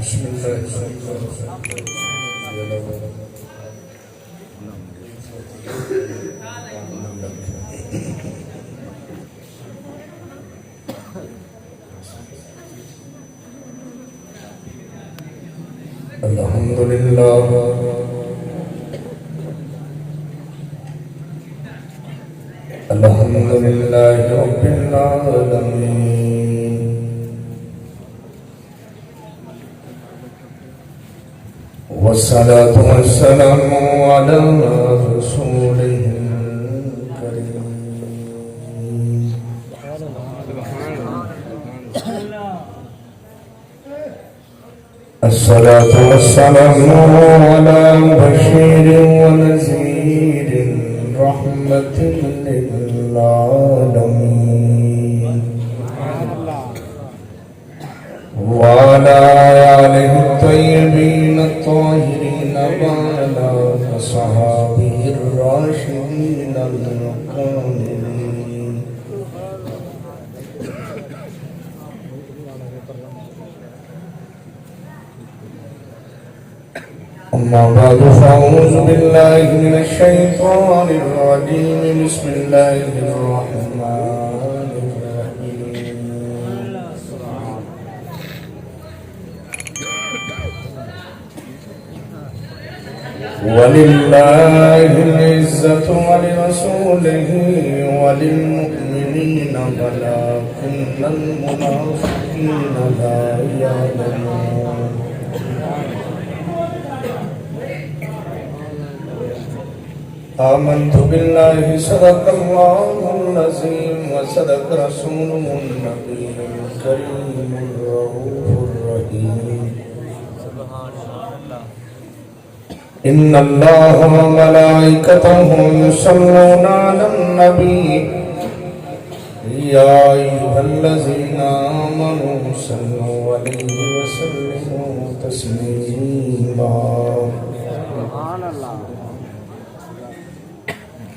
بسم الله الرحمن الرحيم. الحمد لله الحمد لله رب العالمين، والصلاة والسلام على رسوله الكريم. الصلاة والسلام على بشير ونذير رحمة للعالمين، وعلى آله الطيبين الطاهرين وعلى أصحابه الراشدين الكاملين. أما بعد فأعوذ بالله من الشيطان الرجيم. بسم الله الرحمن الرحيم. ولله العزة ولرسوله وللمؤمنين ولكن المنافقين لا يعلمون. آمنت بالله صدق الله العظيم وصدق رسوله النبي الكريم الرؤوف الرحيم. إن الله وملائكته يصلون على النبي يا أيها الذين آمنوا صلوا عليه وسلموا تسليما.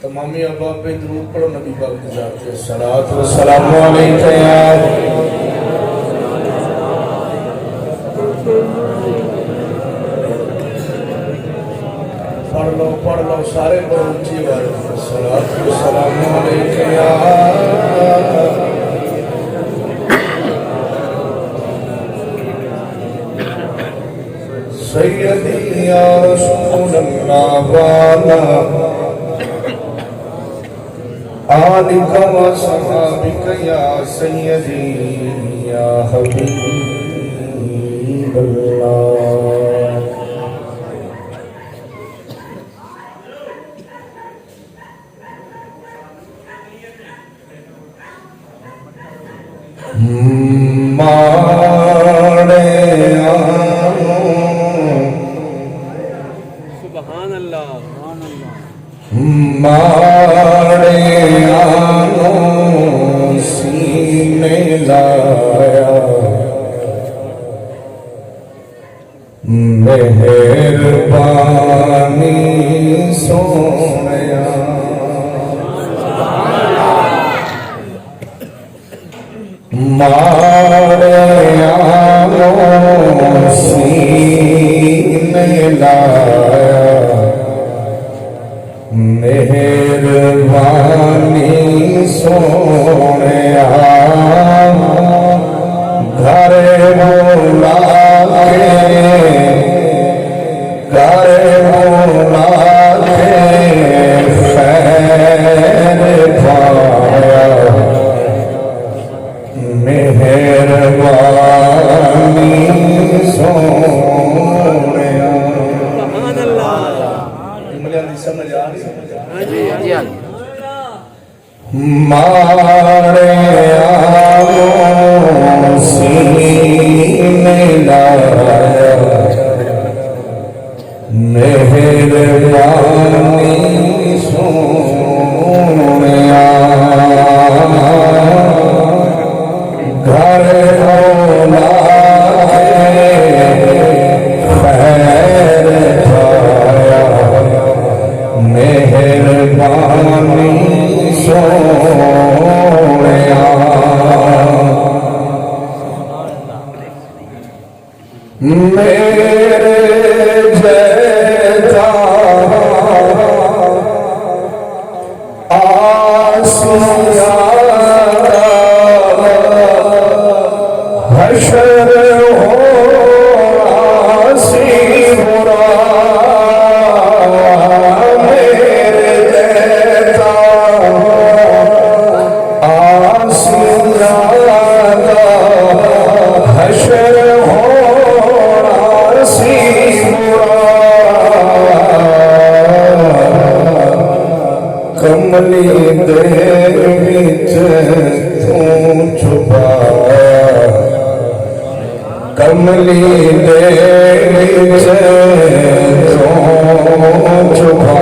تمامی ابا پہ درود پڑھو نبی پاک کی ذات پہ صلوات و سلام علیکہ یا پڑھ لو سارے پڑھو اونچی بات صلوات و سلام علیکہ یا سیدی یا رسول اللہ والا آلک و صحابک یا سیدی یا حبیب اللہ. مارے سبحان اللہ مارے آنو سینے لایا مہربانی سونیا. مارے آنو سینے لایا مہربانی سونیا. گھر مولا کے گھر مولا کے خیر پایا مہربانی سونیا. سمجھ آ رہی ہے؟ مارے آنو سینے لایا مہربانی سونیا. گھر مولا خیر پایا مہربانی سونیا. میرے جیتا آسیا حشر ہو آسی برا میرے جیتا آسیا حشر ہو آسی برا کملی دے وچ تو چھپا کملی دے وچ تو چھپا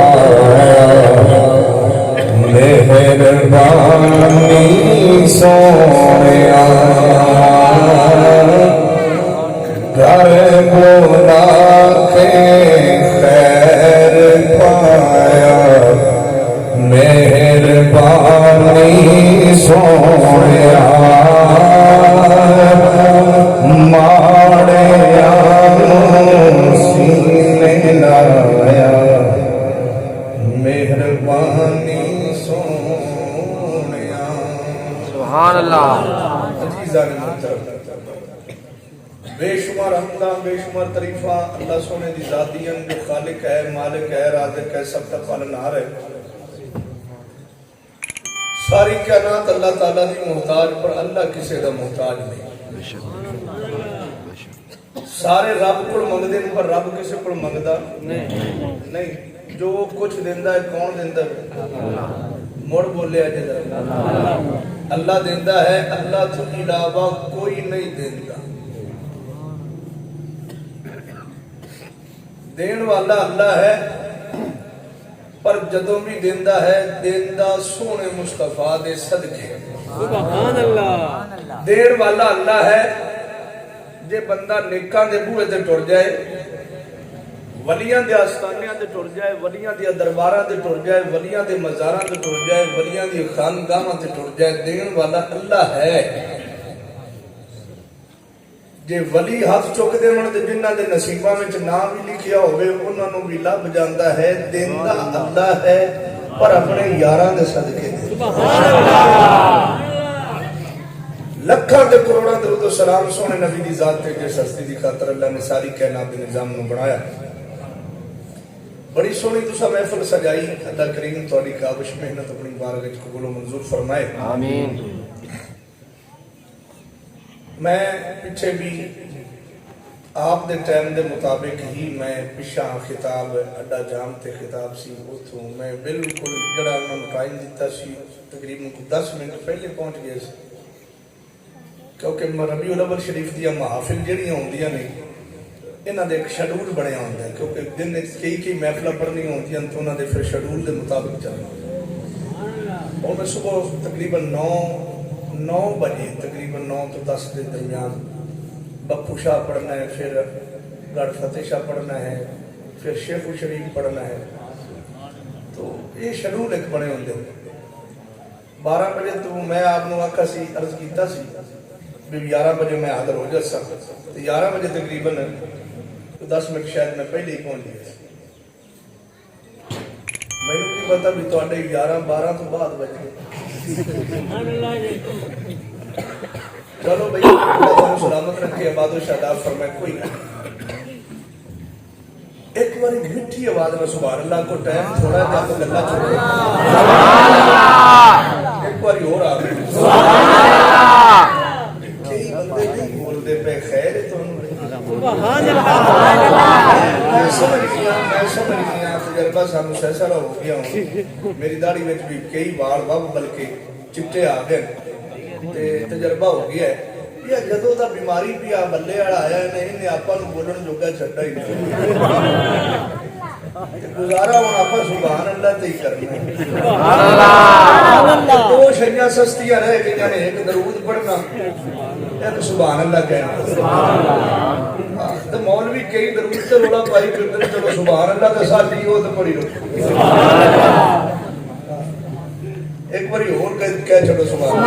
مہربانی سونیا گھر بولا کے خیر پایا مہربانی سونیا ماڑے سینے لایا مہربانی سونیا سبحان اللہ عزیزان محترم بے شمار حمداں بے شمار تعریفاں اللہ سونے دی ذاتیاں جو خالق ہے مالک ہے رازق ہے سب کا پالنہار ہے ساری کائنات اللہ تعالیٰ دی محتاج پر اللہ کسی دا محتاج نہیں سارے رب کو منگدے ہیں پر رب کسی کو منگدا نہیں جو کچھ دیندہ ہے کون دیندہ ہے مڑ بولے آجے اللہ دیندہ ہے اللہ تو علاوہ کوئی نہیں دیندہ دین والا اللہ ہے پر جدوں بھی دیندہ ہے دیندہ سونے مصطفیٰ دے صدقے سبحان اللہ دین والا اللہ ہے جے بندہ نیکاں دے بوئے تے ٹر جائے ولیاں دے آستانیاں تے ٹر جائے ولیاں دے درباراں تے ٹر جائے ولیاں دے مزاراں تے ٹر جائے ولیاں دی خانگاہاں تے ٹر جائے دین والا اللہ ہے جے ولی ہاتھ چک دے من تے جنہاں دے نصیباں وچ نام بھی لکھیا ہوئے انہاں نوں بھی لب جاندا ہے دیندا اللہ ہے پر اپنے یاراں دے صدقے دے سبحان اللہ لکھاں تے کروڑاں درود و سلام سونے نبی دی ذات تے جس ہستی دی خاطر اللہ نے ساری کائنات دے نظام نوں بنایا بڑی سونی تساں محفل سجائی اللہ کریم تہاڈی کاوش محنت اپنی بارگاہ وچ قبول و منظور فرمائے آمین میں پیچھے بھی آپ دے ٹائم دے مطابق ہی میں پچھا خطاب اڈا جام تے خطاب سی اتھوں میں بالکل جڑا انہوں نے ٹائم دیتا سی تقریباً 10 منٹ پہلے پہنچ گئے سی کیونکہ ربیع الاول شریف دیا محافل جڑیاں ہوندیاں نہیں انہاں دے ایک شیڈول بنیا ہوندا ہے کیونکہ دن کئی محفلاں پڑھنی ہوندیاں تو انہاں دے پھر شیڈول دے مطابق چلنا اور میں صبح تقریباً 9 بجے تقریباً 9 تو 10 کے درمیان بپو شاہ پڑھنا ہے پھر گڑھ فتح شاہ پڑھنا ہے پھر شیخ شریف پڑھنا ہے تو یہ شیڈول ایک بنے ہوندے 12 بجے تو میں آپ نے آکھا سی عرض کیتا سی بھی 11 بجے میں حاضر ہو جاتا تو 11 بجے تقریباً 10 منٹ شاید میں پہلے ہی پہنچ گیا میں نے کی پتا بھی تو 11-12 تو بعد بجے چلو بھئی اللہ سلامت رکھے عباد و شاداب فرمائے کوئی نہیں ایک باری مٹھی آواز میں سبحان اللہ کو ٹائم تھوڑا جا تو اللہ چھوڑے ایک باری اور آ گئی کئی بندے نہیں بول دے پہ خیر ہے تو میں سمجھ گیا تجربہ سانو سیسا ہو گیا ہوں میری داڑھی وچ بھی کئی بار وب بلکہ چٹے آ گئے تجربہ ہو گیا ہے یہ جدوں دا بیماری پیا بلے والا آیا نہیں آپا نو بولن جوگا چھڈا ہی نہیں گزارا ہوں آپ سبحان اللہ تے ہی کرنا سبحان اللہ دو شیاں سستیاں رہ گئی نے ایک درود پڑھنا ایک سبحان اللہ کہنا تو مولوی کئی درود تے روڑا پائی کرتے چلو سبحان اللہ تے ساڈی او تے پڑھی رکھو ایک باری اور کہہ چھڑو سبحان اللہ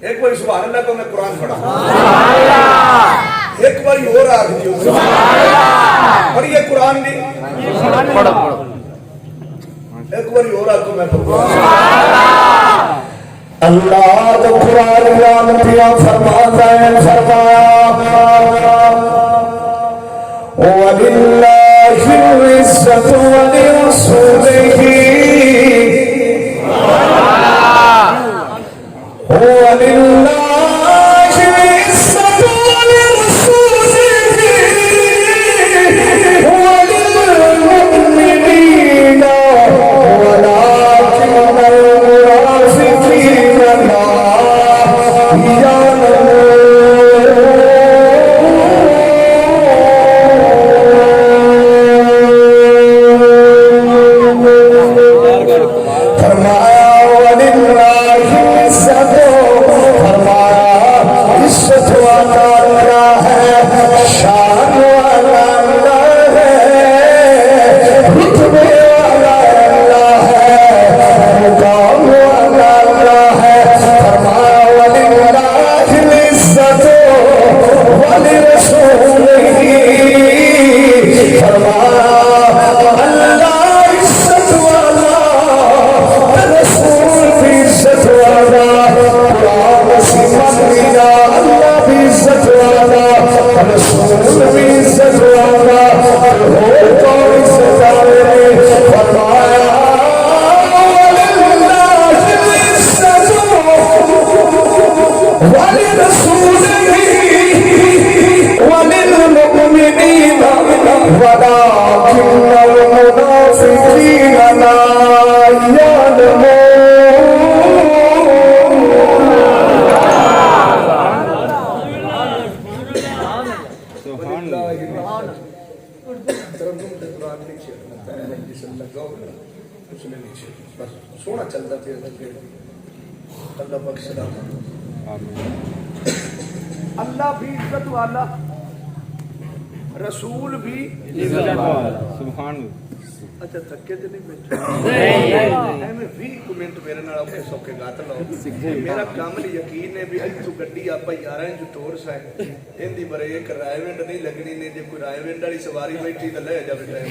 ایک بار سبحان اللہ کو میں قرآن پڑھا ایک بار اور آ رہی ہوں اور یہ قرآن نہیں ایک بار اور آ کو میں پڑھا اللہ تو قرآن بیان کیا فرماتا ہے فرمایا وَلِلَّهِ الْعِزَّةُ وَلِرَسُولِهِ وَلِلَّهِ الْعِزَّةُ وَلِرَسُولِهِ وَلِلْمُؤْمِنِينَ وَلَكِنَّ الْمُنَافِقِينَ لَا يَعْلَمُونَ سونا چلتا تھے اللہ بخش اللہ بھی عزت والا رسول بھی سبحان اچھا تھکے تے نہیں بیٹھے میں 20 منٹ میرے نال اوکے سوکے گات لو میرا کامل یقین ہے بھی ایتھوں گڈی آپا 11 جو ٹور سائے ایندی بریک رائے وینڈ نہیں لگنی نے جے کوئی رائے وینڈ والی سواری بیٹھی تے لے جاوے ٹائم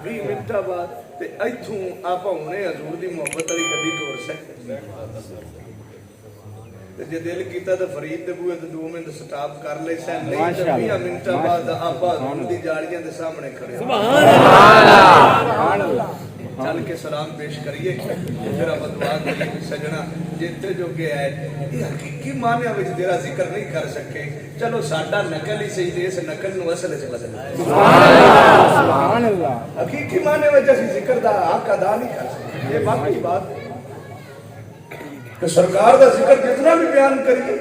20 منٹ بعد تے ایتھوں آپا ہونے حضور دی محبت والی گڈی ٹور سائے جے دل کیتا تے فرید دے بوئے تے 2 منٹ سٹاپ کر لے سن نہیں تے 20 منٹ بعد آپا حضور دی جاڑیاں دے سامنے کھڑے سبحان اللہ چل کے سلام پیش کریے پھر آپ دعا کریے سجنا جتنے جو کہ ہے یہ حقیقی معنی وچ تیرا ذکر نہیں کر سکے چلو ساڈا نقل ہی صحیح تے اس نقل نو اصل وچ بدل سبحان اللہ حقیقی معنی وچ اسی ذکر دا حق ادا نہیں کر سکتے یہ باقی بات کہ سرکار دا ذکر جتنا بھی بیان کریے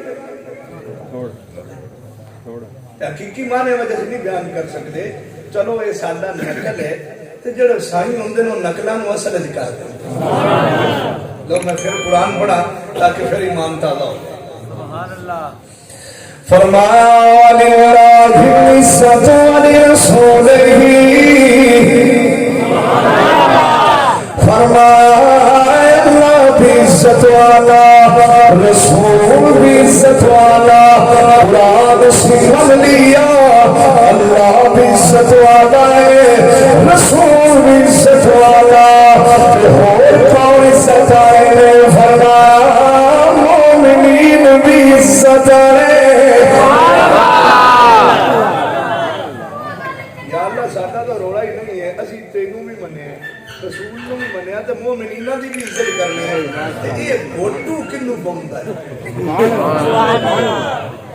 حقیقی معنی وچ اسی نہیں بیان کر سکتے چلو یہ ساڈا نقل ہے تے جڑے سائی ہوندے نے نقلاں نو اصل وچ کر دے لو میں پھر قرآن پڑھا تاکہ پھر ایمان تازہ ہو سبحان اللہ فرمایا وَلِلَّهِ الْعِزَّةُ وَلِرَسُولِهِ فرمایا اللہ بھی عزت والا رسول بھی عزت والا اولاد سیمن لیا اللہ بھی عزت والا ہے رسول بھی عزت والا اور کون عزت آئے نے فرمایا مومنین بھی عزت آئے یا اللہ ساڈا تو روڑا ہی نہیں ہے اسی تینوں بھی منے رسول نو بھی منیا تے مومنینا دی بھی عزت کرنی ہے تے یہ گھوٹو کینو پوندا ہے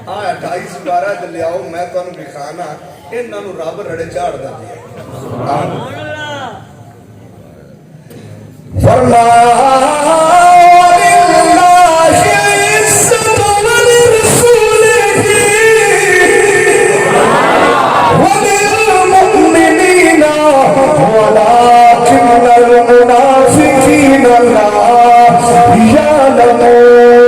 آ 28 12 تے لیاؤ میں تانوں دکھانا انہاں نو رب رڑے چاڑدا ہے سبحان اللہ فرمایا المنافقين لا يعلمون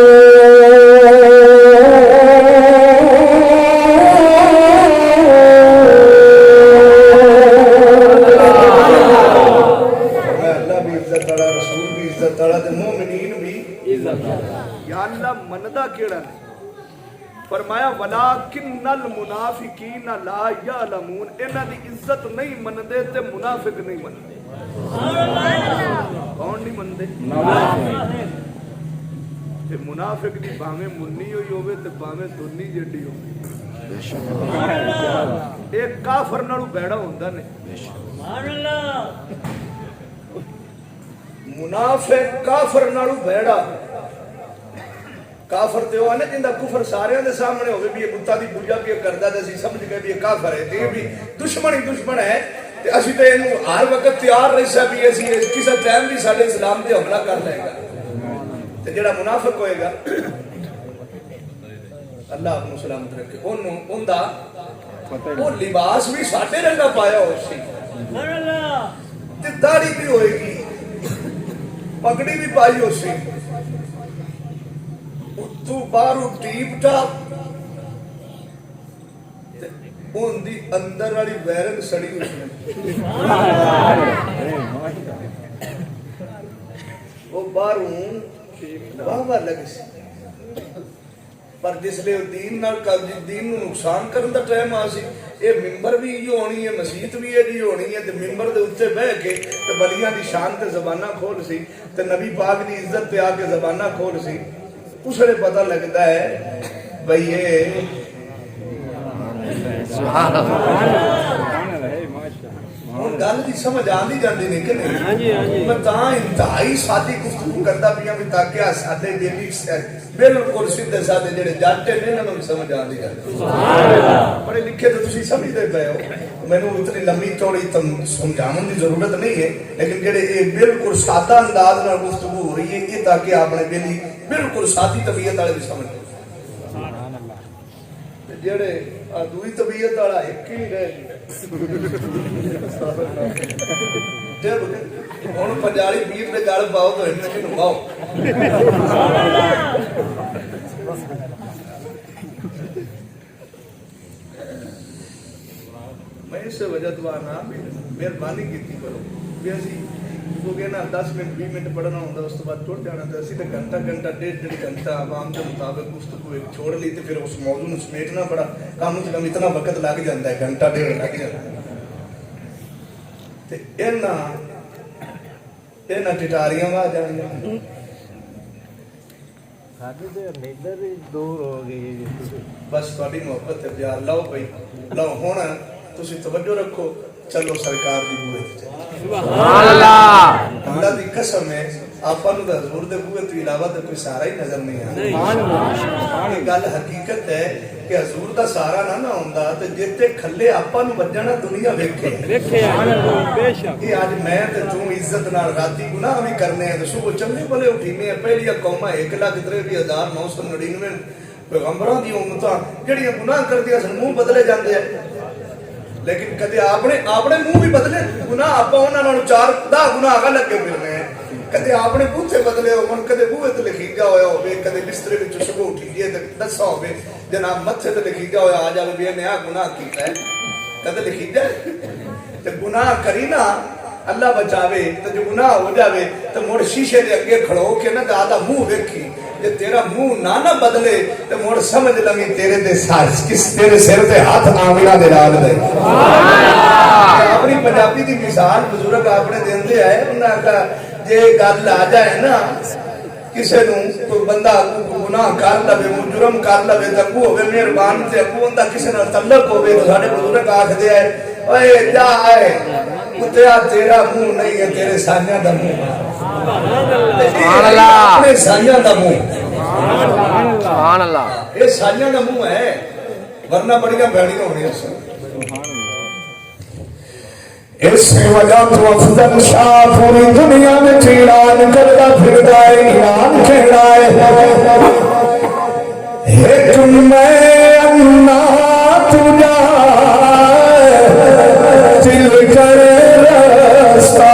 فرمایا وَلَٰكِنَّ الْمُنَافِقِينَ لَا يَعْلَمُونَ انہاں دی عزت نہیں مندے تے منافق نہیں مندے کون نہیں مندے تے منافق دی بھاویں منی ہوئی ہوئے تے بھاویں دنی جڑی ہوئے ایک کافر نالو بیڑا ہوندا نے منافق کافر نالو بیڑا کافر تے وہ ہے نا جندا کفر سارے دے سامنے ہوئے بھی یہ بتا دی پوجا کے کردا تے اسی سمجھ گئے بھی یہ کافر ہے تے یہ بھی دشمن ہی دشمن ہے تے اسی تے اینو ہر وقت تیار رہ سا بھی اسی کسے ٹائم بھی ساڈے اسلام تے حملہ کر لے گا تے جڑا منافق ہوئے گا اللہ اپنو سلامت رکھے اوندا وہ لباس بھی ساڈے رنگا پایا ہو سی تے داڑھی بھی ہوئے گی پگڑی بھی پائی ہو سی تو بارو ٹیپ ٹاپ ان دی اندر والی ویرن سڑی ہوئی وہ بارو واہ لگی سی پر جس لئے دین نو نقصان کرن دا ٹائم آسی یہ ممبر بھی یہ ہونی ہے مسجد بھی یہ ہونی ہے تے ممبر دے اتے بہ کے تے ولیاں دی شان تے زبانہ کھول سی تے نبی پاک دی عزت تے آ کے زبانہ کھول سی اس نے پتہ لگتا ہے بھئی یہ سبحان اللہ گل دی سمجھ آندی جاندی نہیں کہ نہیں میں تاں انتہائی سادی گفتگو کردا پیاں بھی تاکہ سادے دلی بالکل سیدھے سادے جڑے جاٹے نے انہاں نوں سمجھ آندی جاندی پڑھے لکھے تو تسی سمجھدے پئے ہو مینوں اتنی لمبی چوڑی سمجھاون دی ضرورت نہیں ہے لیکن جڑے یہ بالکل سادہ انداز نال گفتگو ہو رہی ہے یہ تاکہ اپنے دلی بالکل سادی طبیعت والے بھی سمجھ جڑے دوئی طبیعت والا ایک ہی رہ جب ہن پنجالی بیت دے گل پاؤ تو انہاں نوں پاؤ میں اس وجہ دعانا مہربانی کیتی کرو بھی اسی تو کہنا 10 منٹ 20 منٹ پڑھنا ہوندا اس تو بعد ٹوٹ جانا تے اسی تے گھنٹہ ڈیڑھ گھنٹہ عوام دے مطابق گفتگو چھوڑ لی تے پھر اس موضوع نوں سمیٹنا بڑا کم سے کم اتنا وقت لگ جاندا ہے گھنٹہ ڈیڑھ لگ جاندا ہے تے اینا ٹٹاریاں وا جانیاں ساڈے تے نیدر دور ہو گئی بس تہاڈی محبت تے پیار لو بھائی لو ہن تسی توجہ رکھو چلو سرکار دی بوئے تے سبحان اللہ اللہ دی قسم ہے آپاں نوں حضور دے بوئے تو علاوہ تے کوئی سہارا ہی نظر نہیں آندا سبحان اللہ یہ گل حقیقت ہے کہ حضور دا سہارا نہ ہوندا تے جتے کھلے آپاں نوں وجنا دنیا ویکھے سبحان اللہ بے شک یہ اج میں تے تو عزت نال راتی گناہ بھی کرنے ہیں تے صبح چنگے بھلے اٹھینے ہیں پہلی قوماں 1,93,999 پیغمبراں دی امتاں جڑیاں گناہ کردیاں سن منہ بدلے جاندے ہیں لیکن کدے اپنے منہ بھی بدلے گناہ آپ انہاں نوں 4-10 گناہ اگے لگے پھرنے ہیں کدے اپنے بوتھے بدلے ہون کدے بوئے تے لکھیجا ہویا ہوے کدے بسترے وچ صبح اٹھیے تے دسا ہوے جناب متھے تے لکھیجا ہویا آ جاوے بھی نے آ گناہ کیتا ہے کدے لکھیجا تے گناہ کری نا اللہ بچاوے تے جو گناہ ہو جاوے تے مڑ شیشے دے اگے کھڑو کے نا تے آدھا منہ ویکھی جے تیرا منہ نہ بدلے تے مڑ سمجھ لگی تیرے تے سارس کس تیرے سر تے ہاتھ آمینہ دے ڈال دے اپنی پنجابی دی مثال بزرگ اپنے دیندے آئے انہاں کا جے گل آ جائے نا کسے نوں کوئی بندہ گناہ کر لوے مجرم کر لوے تے کو ہوے مہربان تے کو ہوندا کسے نال تعلق ہوے تے ساڈے بزرگ آکھدے آئے اوئے جا آئے کتیا تیرا منہ نہیں ہے تیرے سانیاں دا منہ سبحان اللہ اپنے سانیاں دا منہ سبحان اللہ یہ سانیاں دا منہ ہے ورنہ بڑیاں بھڑیاں ہونیاں سن اس وجہ تو افضل شاہ پوری دنیا میں اعلان کرتا پھرتا ہے اعلان کہنا ہے ایک میں انا تجا دل کرے رستہ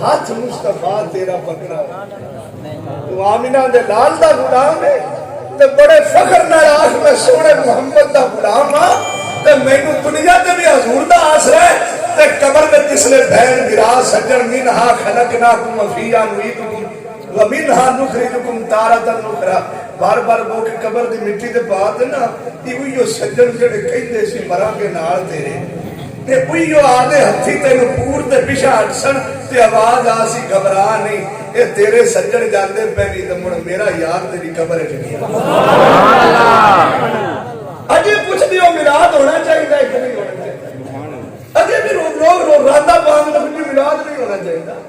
ہاتھ مصطفیٰ تیرا پکڑا تو آمینہ دے لال دا غلام ہے تے بڑے فخر نال آخ میں سونے محمد دا غلام ہاں تے مینو دنیا تے بھی حضور دا آسرا ہے تے قبر میں جسلے بہن گرا سجن منہا خلقناکم وفیہا نعیدکم ومنہا نخرجکم تارۃ اخری بار بار بو کے قبر دی مٹی دے پا دینا ایو سجن جڑے کہندے سی مراں گے نال تیرے تے اوہی آدھے ہتھی تینوں پور تے پیچھے ہٹسن تے آواز آسی گھبرا نہیں اے تیرے سجن جاندے پے نہیں تے مڑ میرا یار تیری قبر وچ گیا اجے پوچھ دیو میلاد ہونا چاہیے کہ نہیں ہونا چاہیے اجے بھی لوگ راندہ پاؤں تو میلاد نہیں ہونا چاہیے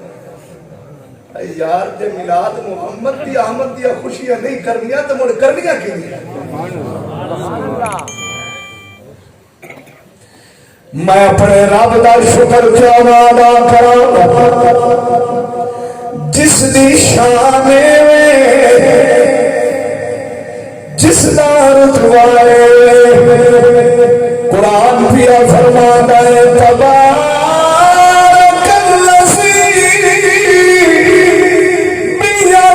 اے یار تے میلاد محمد دی آمد دی خوشیاں نہیں کرنیاں تے مڑ کرنیاں کیویں میں اپنے رب دا شکر کیوں نہ ادا کراں جس دی شان جس دا رتبہ قرآن بھی فرماتا ہے تبارک الذی بیدہ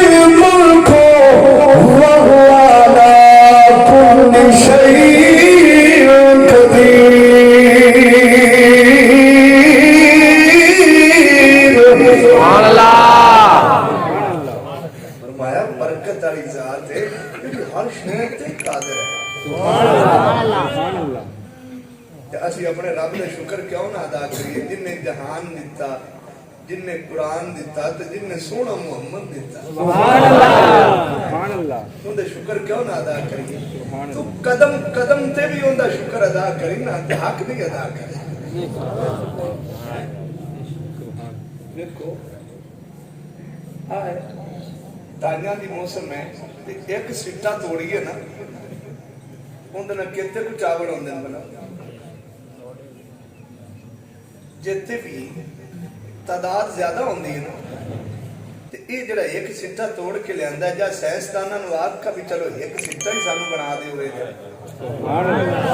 الملک وہو علی کل شیء قدیر سبحان اللہ فرمایا برکت والی ذات ہے کہ ہر شے تے قادر ہے سبحان اللہ تے اسی اپنے رب دا شکر کیوں نہ ادا کریے جن نے جہان دتا جن نے قرآن دتا تے جن نے سونا محمد دتا سبحان اللہ اون دا شکر کیوں نہ ادا کریے تو قدم قدم تے بھی اون دا شکر ادا کری نا تے حق نہیں ادا کرے دیکھو تانیاں دی موسم ہے ایک سٹا توڑیے نا اندر کتے کو چاول ہوندے بنا جتے بھی تعداد زیادہ ہوندی ہے نا تے اے جڑا ایک سٹا توڑ کے لیندا ہے جا سائنسداناں نو آکھا بھی چلو ایک سٹا ہی سانو بنا دے ہوئے سبحان اللہ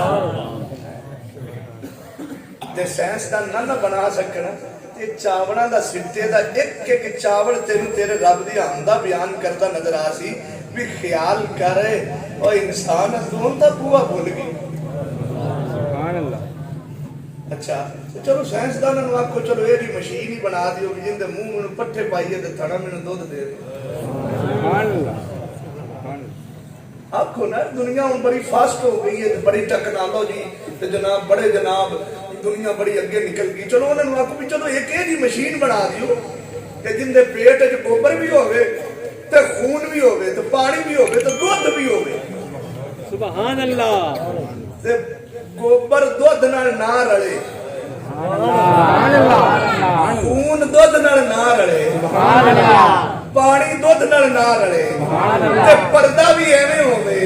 تے سائنسدان نہ بنا سکنا تے چاولاں دا سٹے دا ایک ایک چاول تینوں تیرے رب دی آمدہ بیان کرتا نظر آسی بھی خیال کرے اور انسان دون تا بوا بھول گئی سبحان اللہ اچھا چلو سائنسدان نو آکھو چلو اے دی مشین ہی بنا دیو کہ جن دے منہ میں پٹھے پائیے تے تھڑا میں دودھ دے سبحان اللہ آکھو نا دنیا ہن بڑی فاسٹ ہو گئی ہے بڑی ٹیکنالوجی تے جناب بڑے جناب دنیا بڑی اگے نکل گئی چلو انہاں نو آکھو بھی چلو ایک اے دی مشین بنا دیو کہ جن دے پیٹ وچ گوبر بھی ہوے تے خون بھی ہوے تے پانی بھی ہوے تے دودھ بھی ہوے سبحان اللہ تے گوبر دودھ نال نہ رلے سبحان اللہ خون دودھ نال نہ رلے سبحان اللہ پانی دودھ نال نہ رلے سبحان اللہ تے پردہ بھی ایویں ہوے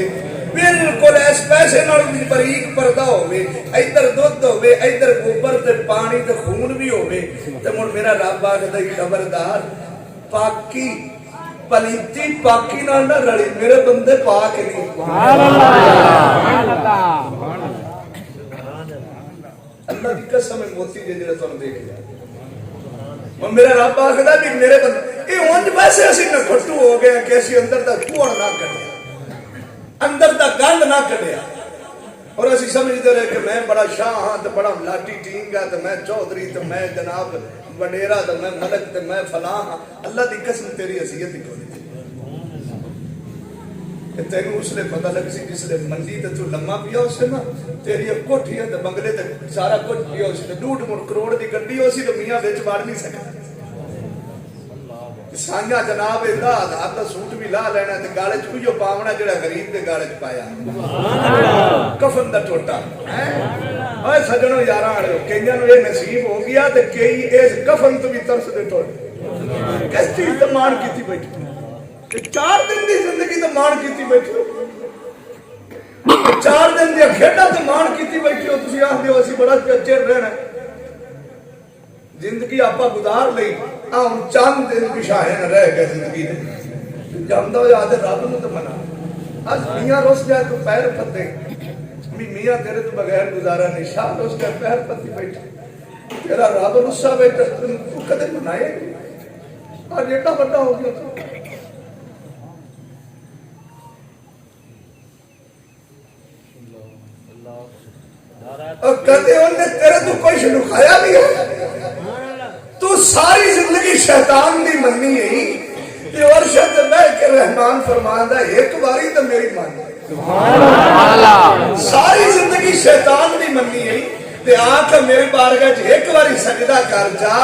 بالکل اس پیسے نال باریک پردہ ہوے ادھر دودھ ہوے ادھر گوبر تے پانی تے خون بھی ہوے تے مڑ میرا رب آکھدا خبردار پاکی پلیتی پاکی نال نہ رلی میرے بندے پاک نہیں سبحان اللہ اللہ کی قسم ہے موتی دے جڑا تانوں دیکھ لیا اور میرا رب آکھدا بھی میرے بندے اے اونج ویسے اسی نہ گھٹو ہو گئے کہ اسی اندر دا کوڑ نہ کڈیا اندر دا گند نہ کڈیا اور اسی سمجھتے رہے کہ میں بڑا شاہ ہاں تے بڑا لاٹی ٹینگ ہے تے میں چودھری تے میں جناب وڈیرا تے میں ملک تے میں فلاں ہاں اللہ دی قسم تیری حیثیت ہی کوئی کہ تینوں اس لئے پتہ لگ سی جس لئے منڈی تے تو لمحہ پیا اسے نا تیری ایک کوٹھی ہے تے بنگلے تے سارا کچھ پیا اسے تے 2.5 کروڑ دی گڈی ہو سی تو میاں وچ وڑ نہیں سکتا سانجا جناب دا ہاتھ دا سوٹ بھی لا لینا تے گالے چ کوئی پاونا جڑا غریب دے گالے چ پایا کفن دا ٹوٹا اے سجنوں یاراں والے کئیاں نوں اے نصیب ہو گیا تے کئی اس کفن تو بھی ترس دے ٹوٹ کس چیز تے مان کیتی بیٹھے کہ 4 دن دی زندگی تے مان کیتی بیٹھے 4 دن دی کھیڈاں تے مان کیتی بیٹھے ہو تسی آکھدے ہو اسی بڑا چیر رہنا زندگی آپا گزار لئی ہن چند دن پچھائے نہ رہ گئے زندگی دے جاندا ہو یاد رب نوں تے منا اج میاں روس جائے تو پیر پتے میاں تیرے تو بغیر گزارا نہیں شاہ روس جائے پیر پتی بیٹھے تیرا رب رسا بیٹھا تو کدے منائے آج ایڈا بڑا ہو گیا اور کدے انہیں تیرے تو کوئی لکھایا نہیں ہے تو ساری زندگی شیطان دی مننی ہے تے اور شد میں کہ رحمان فرماندا ایک باری تو میری مان سبحان اللہ ساری زندگی شیطان دی مننی ہے تے آکھ میرے بارگاہ وچ ایک باری سجدہ کر جا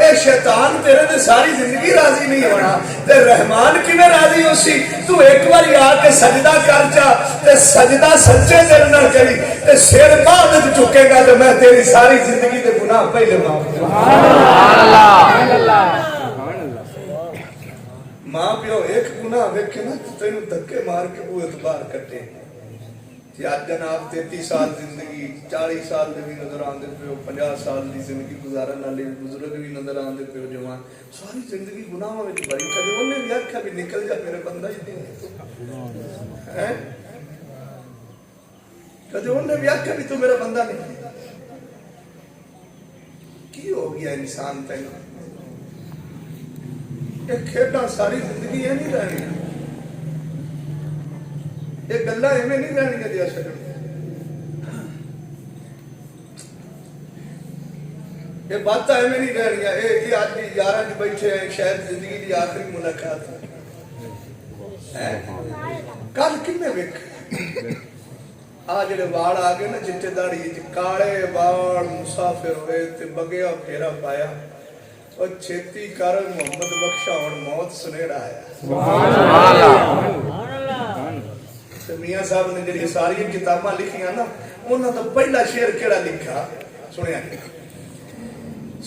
اے شیطان تیرے تے ساری زندگی راضی نہیں ہونا تے رحمان کیویں راضی ہوسی تو ایک باری آ کے سجدہ کر جا تے سجدہ سچے دل نال کری تے سر بعد وچ چکے گا تے میں تیری ساری زندگی دے گناہ پہلے معاف سبحان اللہ ماں پیو ایک گناہ ویکھے نا تینوں دھکے مار کے وہ اعتبار کٹے کہ آج جناب 33 سال زندگی 40 سال دے بھی نظر آندے پہ 50 سال دی زندگی گزارن والے بزرگ بھی نظر آندے پہ جوان ساری زندگی گناہاں وچ بھری کدے انہیں بھی آکھیا بھی نکل جا میرے بندہ ہی نہیں ہے کدے انہیں بھی آکھیا بھی تو میرا بندہ نہیں کی ہو گیا انسان تینوں یہ کھیڈاں ساری زندگی یہ نہیں رہنی یہ گلا ایویں نہیں رہنی دیا سکتے یہ باتیں ایویں نہیں رہنی یہ آدمی یار جو بیٹھے ہیں شاید زندگی کی آخری ملاقات ہے کل کنے ویک آ جڑے وال آ گئے نا چٹے داڑھی کالے وال مسافر ہوئے تے بگیا پھیرا پایا اور چھتی کر محمد بخشا اور موت سنیڑا آیا سبحان اللہ میاں صاحب نے جڑی ساری کتاباں لکھیاں نا انہاں دا پہلا شعر کیڑا لکھا سنیا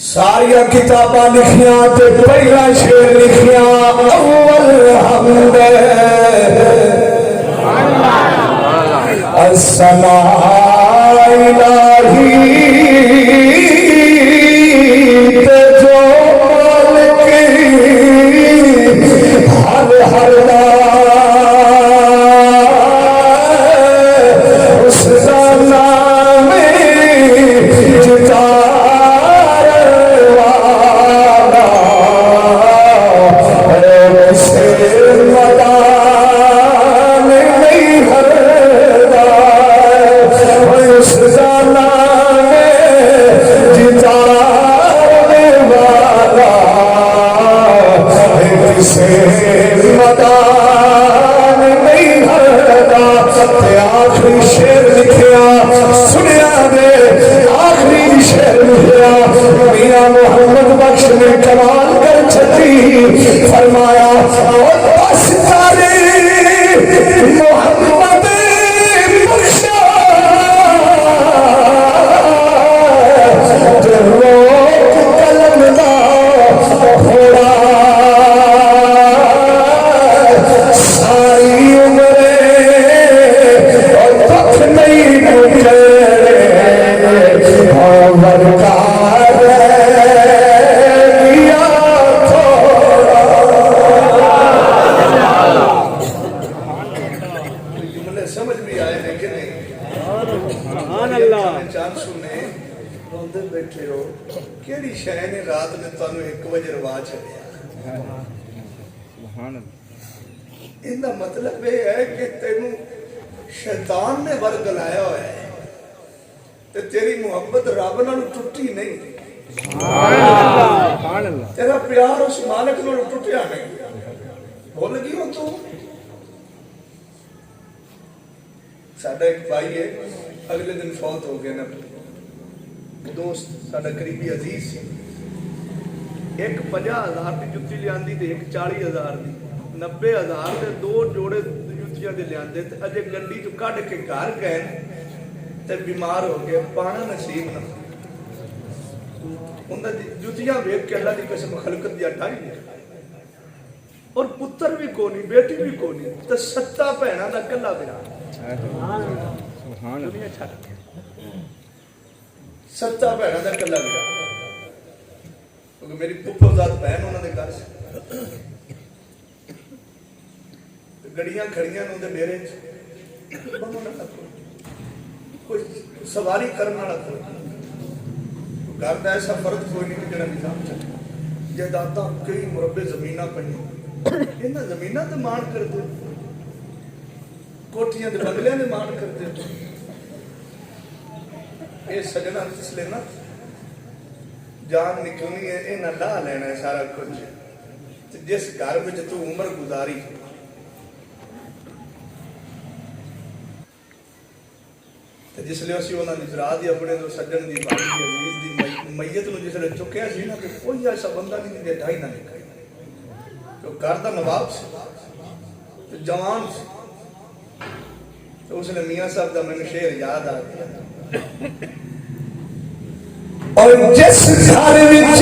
ساری کتاباں لکھیاں تے پہلا شعر لکھیاں اول حمد السماء الہی تے جو مالک ہر ہر اس کا نام جتار والا سے مدان نہیں ہردا اس کا نام جتار والا سے مدان نہیں ہردا آخری شعر لکھیا سنیا دے آخری شعر لکھیا میاں محمد بخش نے کمال کر چھتی فرمایا بس کرے محمد بخشا روک قلم دا گھوڑا ساری عمر اور دکھ نہیں مجھے ورکار دیا تھوڑا جملے سمجھ بھی آئے لیکن نہیں سبحان اللہ چانسو نے روندے بیٹھے ہو کیڑی شے نے رات نے تانوں 1 بجے روا چھڈیا سبحان اللہ ان کا مطلب یہ ہے کہ تینوں شیطان نے ورگ لایا ہوا ہے تے تیری محبت رب نال ٹوٹی نہیں سبحان اللہ تیرا پیار اس مالک نال ٹوٹیا نہیں بھول گئی ہو تو ساڈا ایک بھائی ہے اگلے دن فوت ہو گیا نا دوست ساڈا قریبی عزیز سی ایک 50,000 کی جُتی لیاندی تے ایک 40,000 دی 90,000 دے 2 جوڑے جُتیاں دے لیاندے تے اجے گنڈی تو کڈ کے گھر گئے تے بیمار ہو گئے پانا نصیب نہ انہاں دی جُتیاں ویکھ کے اللہ دی قسم خلقت دی اٹھائی اور پتر بھی کونی بیٹی بھی کونی تے 7 بہناں دا کلا بیرا سبحان دنیا چھڈ کے 7 بہناں دا کلا بیرا کیونکہ میری پھپھو ذات بہن انہاں دے گھر سی گڑیاں کھڑیاں نوں دے ڈیرے کوئی سواری کرنے والا کوئی گھر کا ایسا فرد کوئی نہیں کہ جڑا نظام چلے جائیداد کئی مربے زمین پہ یہاں زمین تو مان کرتے کوٹیاں دے بنگلیاں دے مان کرتے یہ سجنا اس لیے نا جان نکلنی ہے یہ لا لینا ہے سارا کچھ جس گھر میں تو عمر گزاری جس لیے اسی انہوں نے اجرا دی اپنے تو سجن دی بھائی دی عزیز دی میت نو جس لیے چکیا سی نا کہ کوئی ایسا بندہ نہیں دے ڈھائی نہ نکلے تو گھر دا نواب سی تو جوان سی تو اس نے میاں صاحب دا میں شعر یاد آ گیا اور جس گھر وچ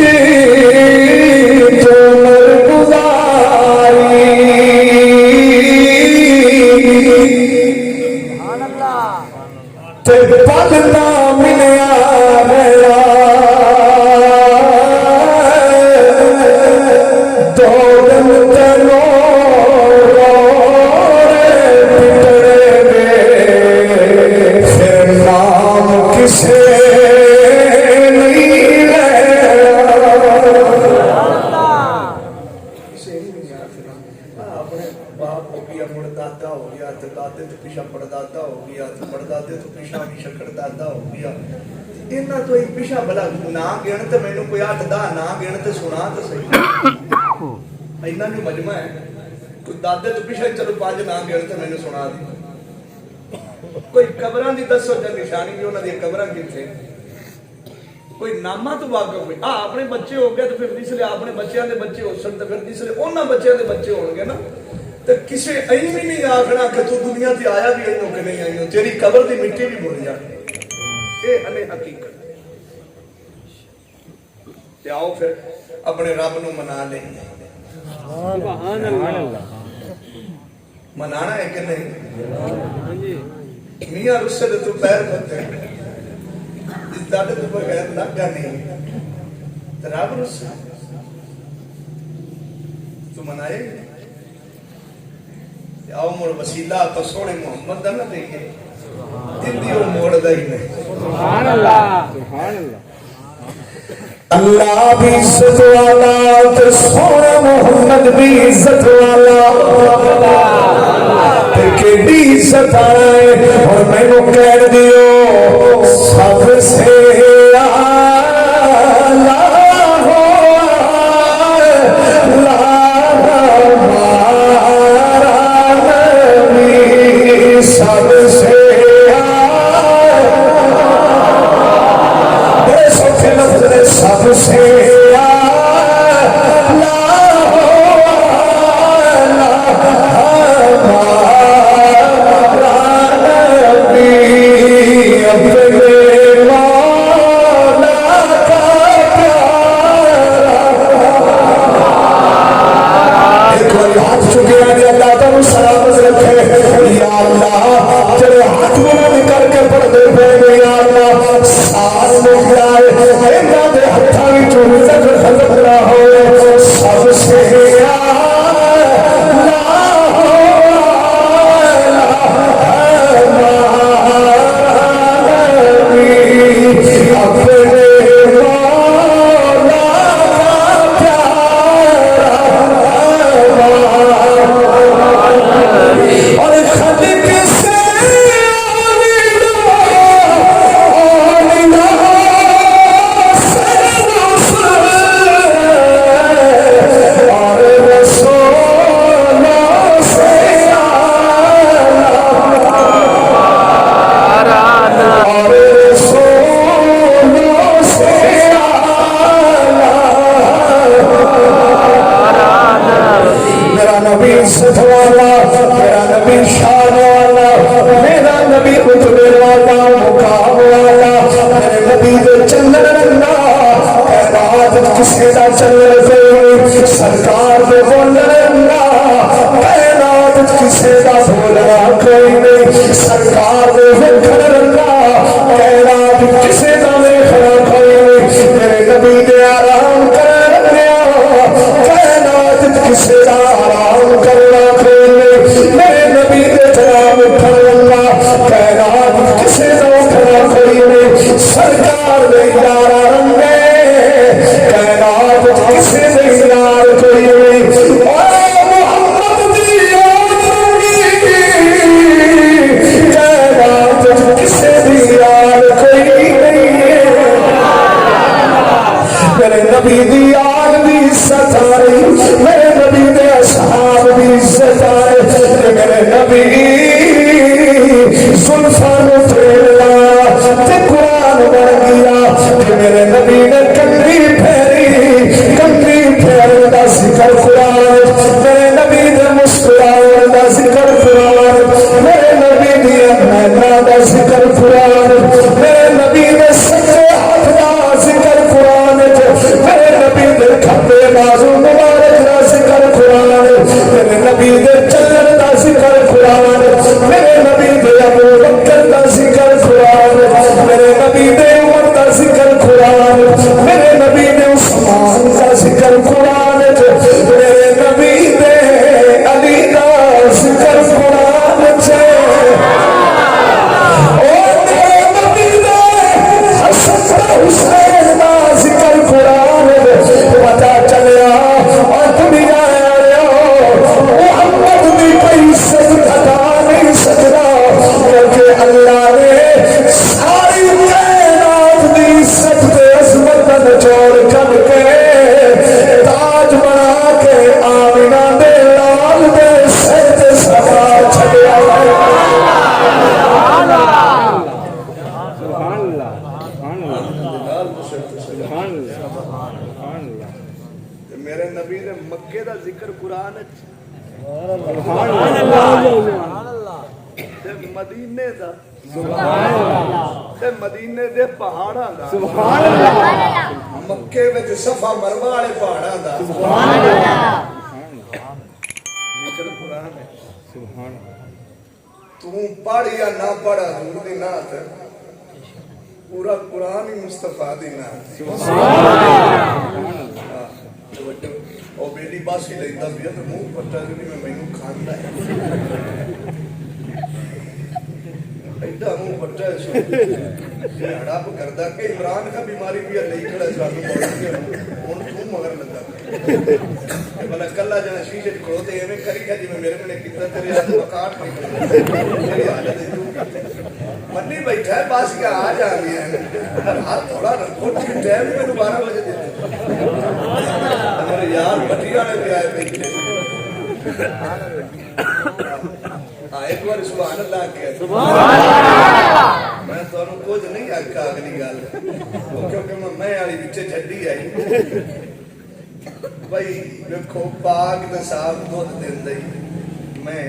تو عمر گزاری تے پلنا ملیا میرا دو دن تنو پٹڑے میں پھر نام کسے نہیں اپنے باپ ہو گیا مڑ دادا ہو گیا تو دادے تو پیچھا پڑدادا ہو گیا تو پڑدادے تو پیچھا بھی شکر دادا ہو گیا انہاں تو ایک پیچھا بلا نہ گن تے مینوں کوئی 8-10 نہ گن تے سنا تے صحیح انہاں جو مجمع ہے کوئی دادے تو پیچھا چلو 5 نہ گن تے مینوں سنا دی کوئی قبراں دی دسو تے نشانی جو انہاں دی قبراں کتھے کوئی نامہ تو واقف ہوئی اپنے بچے ہو گئے تو پھر اس لیے اپنے بچیاں دے بچے ہو سن تو پھر اس لیے انہاں بچیاں دے بچے ہون گے نا تو کسے این بھی نہیں آخنا کہ تو دنیا تے آیا بھی اینو کہ نہیں آئی تیری قبر دی مٹی بھی بھول جائے اے ہمیں حقیقت تے آؤ پھر اپنے رب نو منا لیں سبحان اللہ منانا ہے کہ نہیں میاں رسل تو پیر بھتے اس داڑے تو بغیر لگا نہیں تو رب رسل تو منائے آؤ مڑ وسیلہ آپ سونے محمد دا نہ دیکھے دل دیو موڑ دا ہی نہیں سبحان اللہ سبحان اللہ اللہ بھی عزت والا تے سونا محمد بھی عزت والا تے کیڑی عزت آئے اور میں نو کہہ دیو سب سے سب سے بڑے سوکھے لفظ نے سب سے سرکار دے بولنا کائنات کسے دا بولنا کوئی نہیں سرکار دے ویکھنا کائنات کسے دا ویکھنا کوئی نہیں میرے نبی دے آرام کرنا کائنات کسے دا آرام کرنا کوئی نہیں میرے نبی دے جناب کرنا کائنات کسے دا ویکھنا کوئی نہیں سرکار دے آرام کائنات کسے دے سانو پھیرنا تے قرآن بن گیا کہ میرے نبی نے کنگھی پھیری دا ذکر قرآن میرے نبی نے مسکراؤن دا ذکر قرآن میرے نبی نے مینا دا ذکر قرآن میرے نبی نے سچے ہاتھ دا ذکر قرآن میرے نبی نے کھبے بازو مبارک دا ذکر قرآن میرے نبی نے چلن دا ذکر قرآن میرے نبی نے ابو بکر دا ذکر قرآن میرے نبی نے عمر دا ذکر قرآن میرے نبی نے عثمان دا ذکر قرآن میرے نبی نے علی دا ذکر قرآن حسین دا ذکر قرآن پتا چلیا اور دنیا محمد بھی کوئی عزت گھٹا نہیں سکتا کیونکہ اللہ نے ساری کائنات دی عزت تے عظمت نچوڑ کر کے تاج بنا کے آمینہ دے لال دے سر تے سفا چھڑیا میرے نبی نے مکے دا ذکر قرآن مدینے دا مدینے دے پہاڑاں دا مکے وچ صفا مروا والے پہاڑاں دا ذکر قرآن ہے تو پڑھ یا نہ پڑھ حضور دی نعت پورا قرآن ہی مصطفیٰ دی نعت اور بیٹی باسی لیتا بھی ہے تو منہ پٹا جنہی میں مینوں کھاندہ ہے ایڈا منہ پٹا ہے سو یہ ہڑاپ کردہ کہ عمران کا بیماری بھی ہے نہیں کھڑا سانو موڑی ہے ان تو مگر لگا بلا کلا جانا شیشے کھوتے ہیں میں کری کھا جی میں میرے میں کتنا تیرے آج مکاٹ نہیں کرتا میری حالت ہے تو منی بیٹھا ہے باس کا آ جانی ہے ہاتھ تھوڑا رکھو ٹھیک ٹائم میں 12 بجے دیتے میرے یار بٹیا نے بھی آئے بیٹھے ایک بار سبحان اللہ کیا میں تو انہوں کچھ نہیں آکا اگلی گال کیونکہ میں آلی بچے جھڑی آئی بھائی دیکھو پاک دا صاحب دودھ دین دائی میں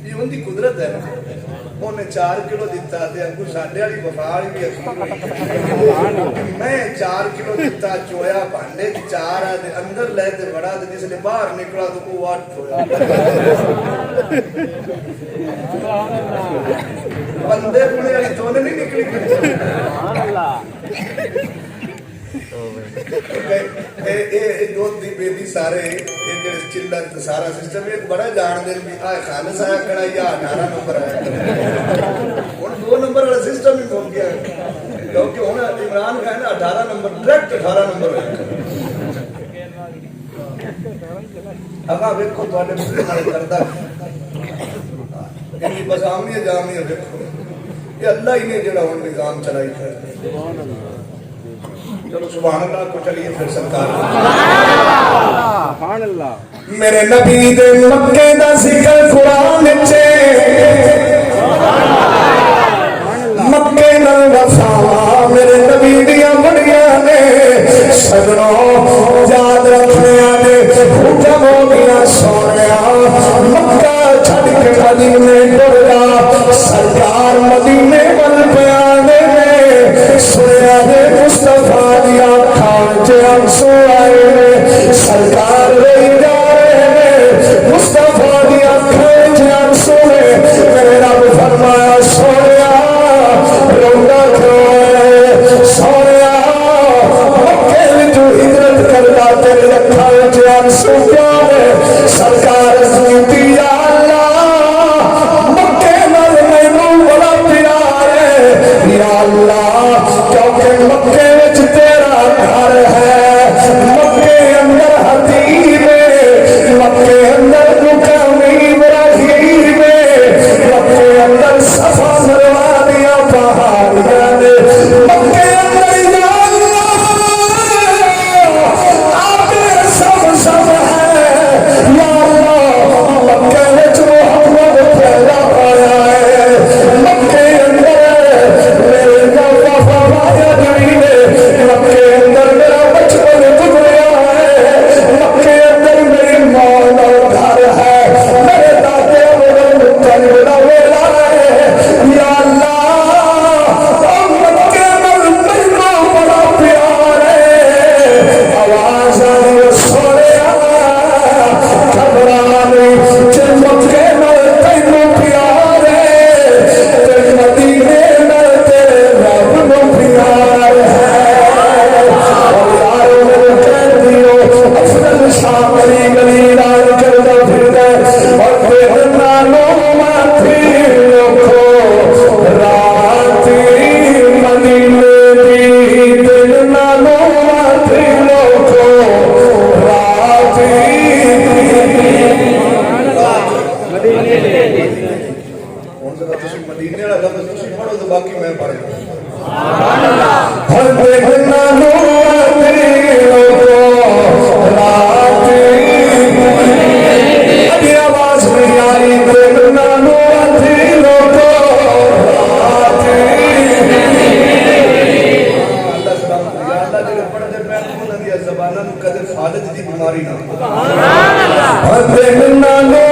یہ ان دی قدرت ہے نا انہیں 4 کلو دیتا تھے انکو ساڑھے والی وفاڑی بھی اخیر میں 4 کلو دیتا چویا بھانڈے 4 آدھے اندر لے دے بڑا دے جس لئے باہر نکلا تو وہ واٹ ہویا بندے پڑے والی تونے نہیں نکلی دودھ دی بیٹی سارے چلت سارا سسٹم ایک بڑا جان دے بھی آئے خالص آیا کڑا یا 18 نمبر آیا ان 2 نمبر والا سسٹم ہی کھول گیا کیونکہ انہیں عمران کا ہے نا 18 نمبر ڈریکٹ 18 نمبر ہے اب آپ ایک کو تو آنے میں کردہ یعنی بس آمنی جامعی ہے یہ اللہ ہی نے جڑا ان نظام چلائی کرتے چلو سبحان اللہ کو چلیے پھر سرکار سبحان اللہ میرے نبی دے مکے دا ذکر قرآن چے مکے نال وفا میرے نبی دیا بڑیاں نے سجنوں یاد رکھنے آنے حکم ہو گیا سونیا مکہ چھڑ کے مدینے ڈرگا سرکار مدینے ول پیانے میں سنیا دے مصطفیٰ دیا کھان چے آنسو آئے سرکار رہی جا رہے ہیں مصطفیٰ دیا کھان چے آنسو میرے رب فرمایا سونیا رونا کیوں ہے سونیا مکے میں جو ہجرت کرتا تیرے کھان چے آنسو کیا ہے سرکار سنتی یا اللہ باقی میں پڑھ لوں ہر دن نانو ابھی آواز نہیں آئی دن نانو زبانہ کدے فالج دی بیماری نہ دن نانو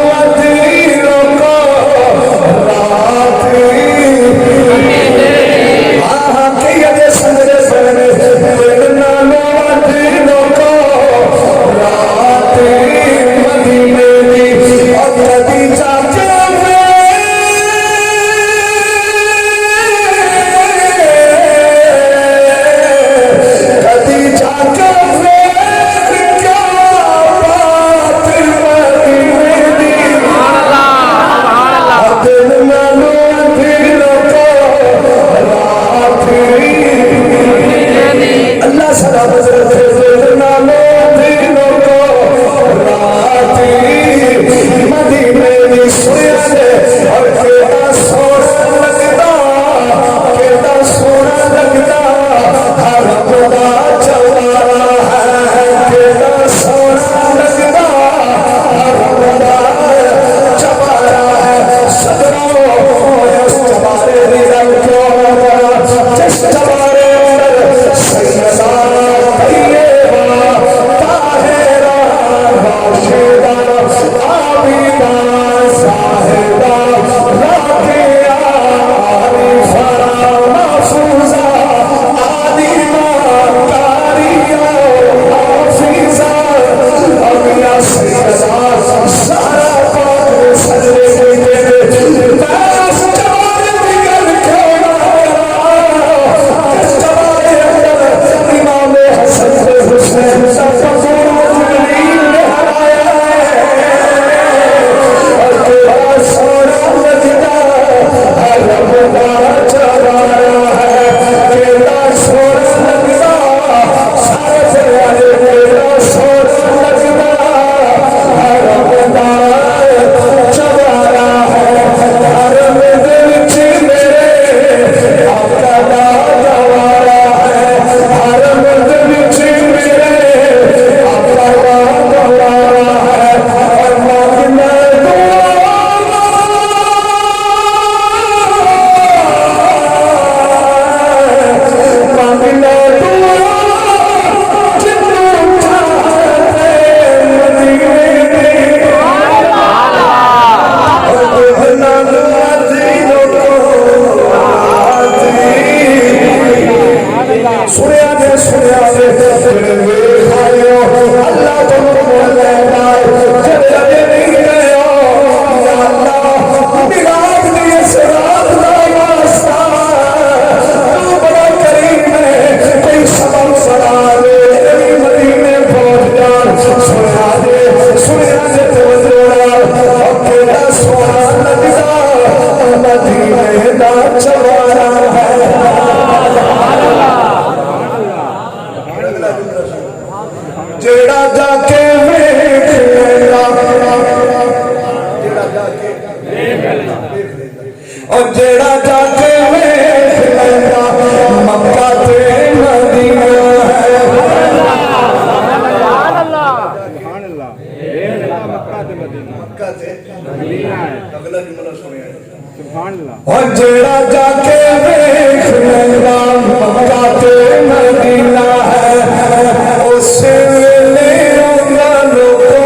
اور جڑا جا کے دیکھ لینا مکہ تے مدینہ ہے اس ویلے انہاں لوگوں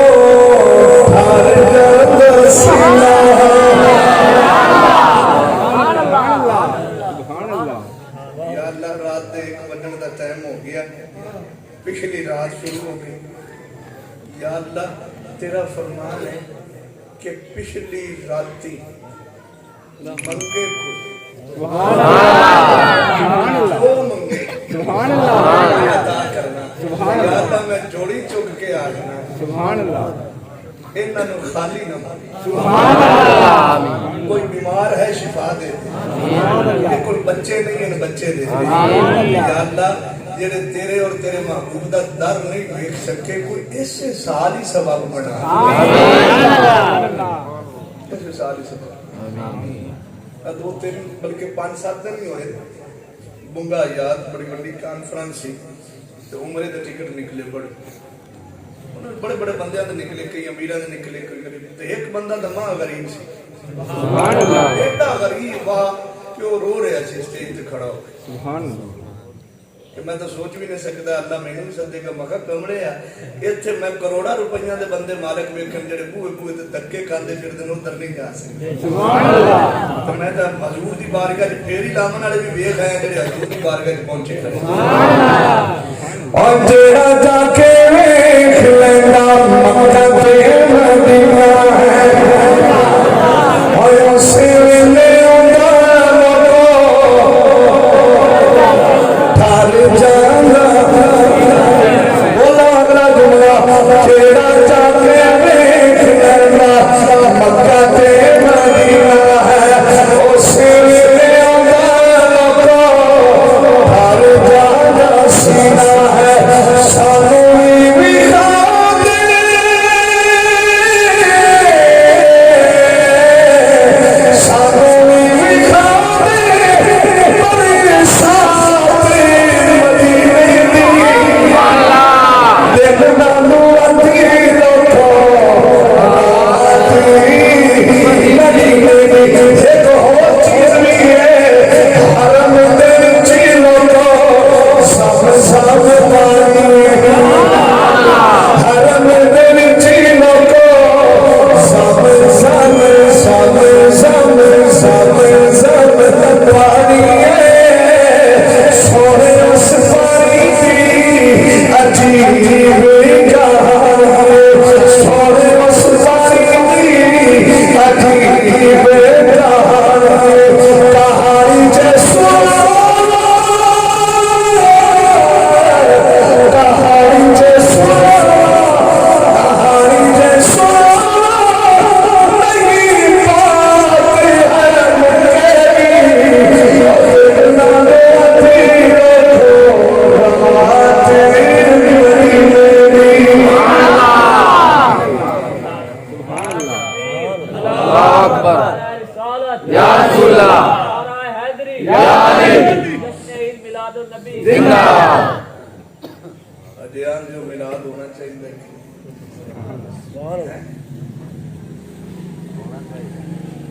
ہر جگ سینا یا اللہ رات دے 1 بجن دا ٹائم ہو گیا پچھلی رات شروع ہو گئی یا اللہ تیرا فرمان ہے کہ پچھلی راتی منگے کو سبحان اللہ وہ منگے سبحان اللہ عطا کرنا سبحان اللہ میں جوڑی چک کے آ جانا سبحان اللہ انہاں نو خالی نہ سبحان اللہ کوئی بیمار ہے شفا دے سبحان اللہ کوئی بچے نہیں ہیں بچے دے یا اللہ جڑے تیرے اور تیرے محبوب دا در نہیں دیکھ سکے کوئی اس سال ہی سبب بنا سبحان اللہ اس سال ہی سبب دو تین بلکہ 5-7 دن ہی ہوئے بنگا یاد بڑی بڑی کانفرنس سی تو عمرے دے ٹکٹ نکلے بڑے بڑے بندے دے نکلے کئی امیراں دے نکلے کئی غریب تے ایک بندہ دا ماں غریب سی سبحان اللہ ایڈا غریب وا کہ وہ رو رہا سی اسٹیج تے کھڑا ہو کے سبحان اللہ کہ میں تو سوچ بھی نہیں سکتا اللہ میں نہیں سدے گا مکھا کمڑے آ ایتھے میں کروڑا روپیاں دے بندے مالک ویکھن جڑے بوئے تے دھکے کھاندے پھردے نے ادھر نہیں جا سکتے سبحان اللہ تو میں تے حضور دی بارگاہ وچ پھیری لاون والے بھی ویکھ آئے جڑے حضور دی بارگاہ وچ پہنچے سبحان اللہ اور جڑا جا کے ویکھ لیندا مکہ تے مدینہ ہے اور اسی ویلے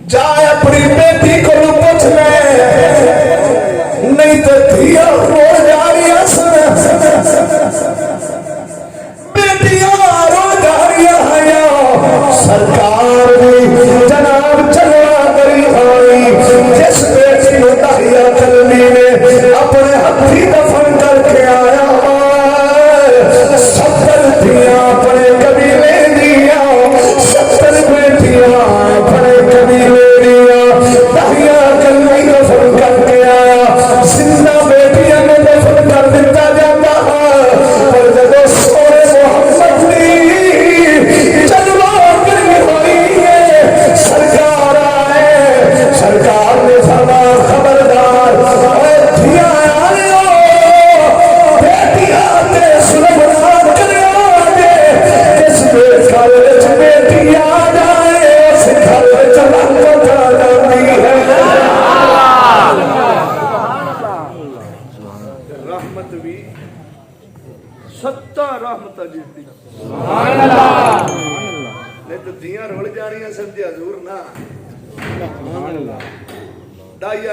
جائے اپنی بیٹی کو پوچھ لے نہیں تو دھیا ہو جاری بیٹیاں رو جاری سرکار بھی جناب چلوا کری ہوئی جس بیٹی کو دہیا کرنی نے اپنے ہاتھی دفن کر کے آیا ستر دیا اپنے قبیلے دیا 70 بیٹیاں اپنے قبیلے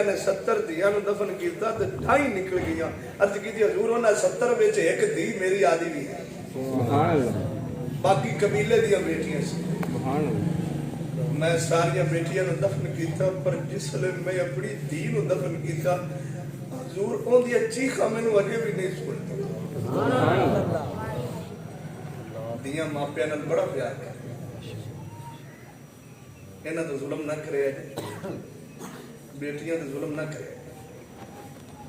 نے 70 دیا دفن کیتا تے 2.5 نکل گیا عرض کی حضور انہاں 70 وچ ایک دی میری آدھی بھی ہے سبحان اللہ باقی قبیلے دی بیٹیاں سی سبحان اللہ میں ساری بیٹیاں نو دفن کیتا پر جس لے میں اپنی دی نو دفن کیتا حضور اون دی چیخاں مینوں اجے بھی نہیں سنتی سبحان اللہ دیاں ماپیاں نال بڑا پیار ہے انہاں تو ظلم نہ کرے بیٹیاں تے ظلم نہ کرے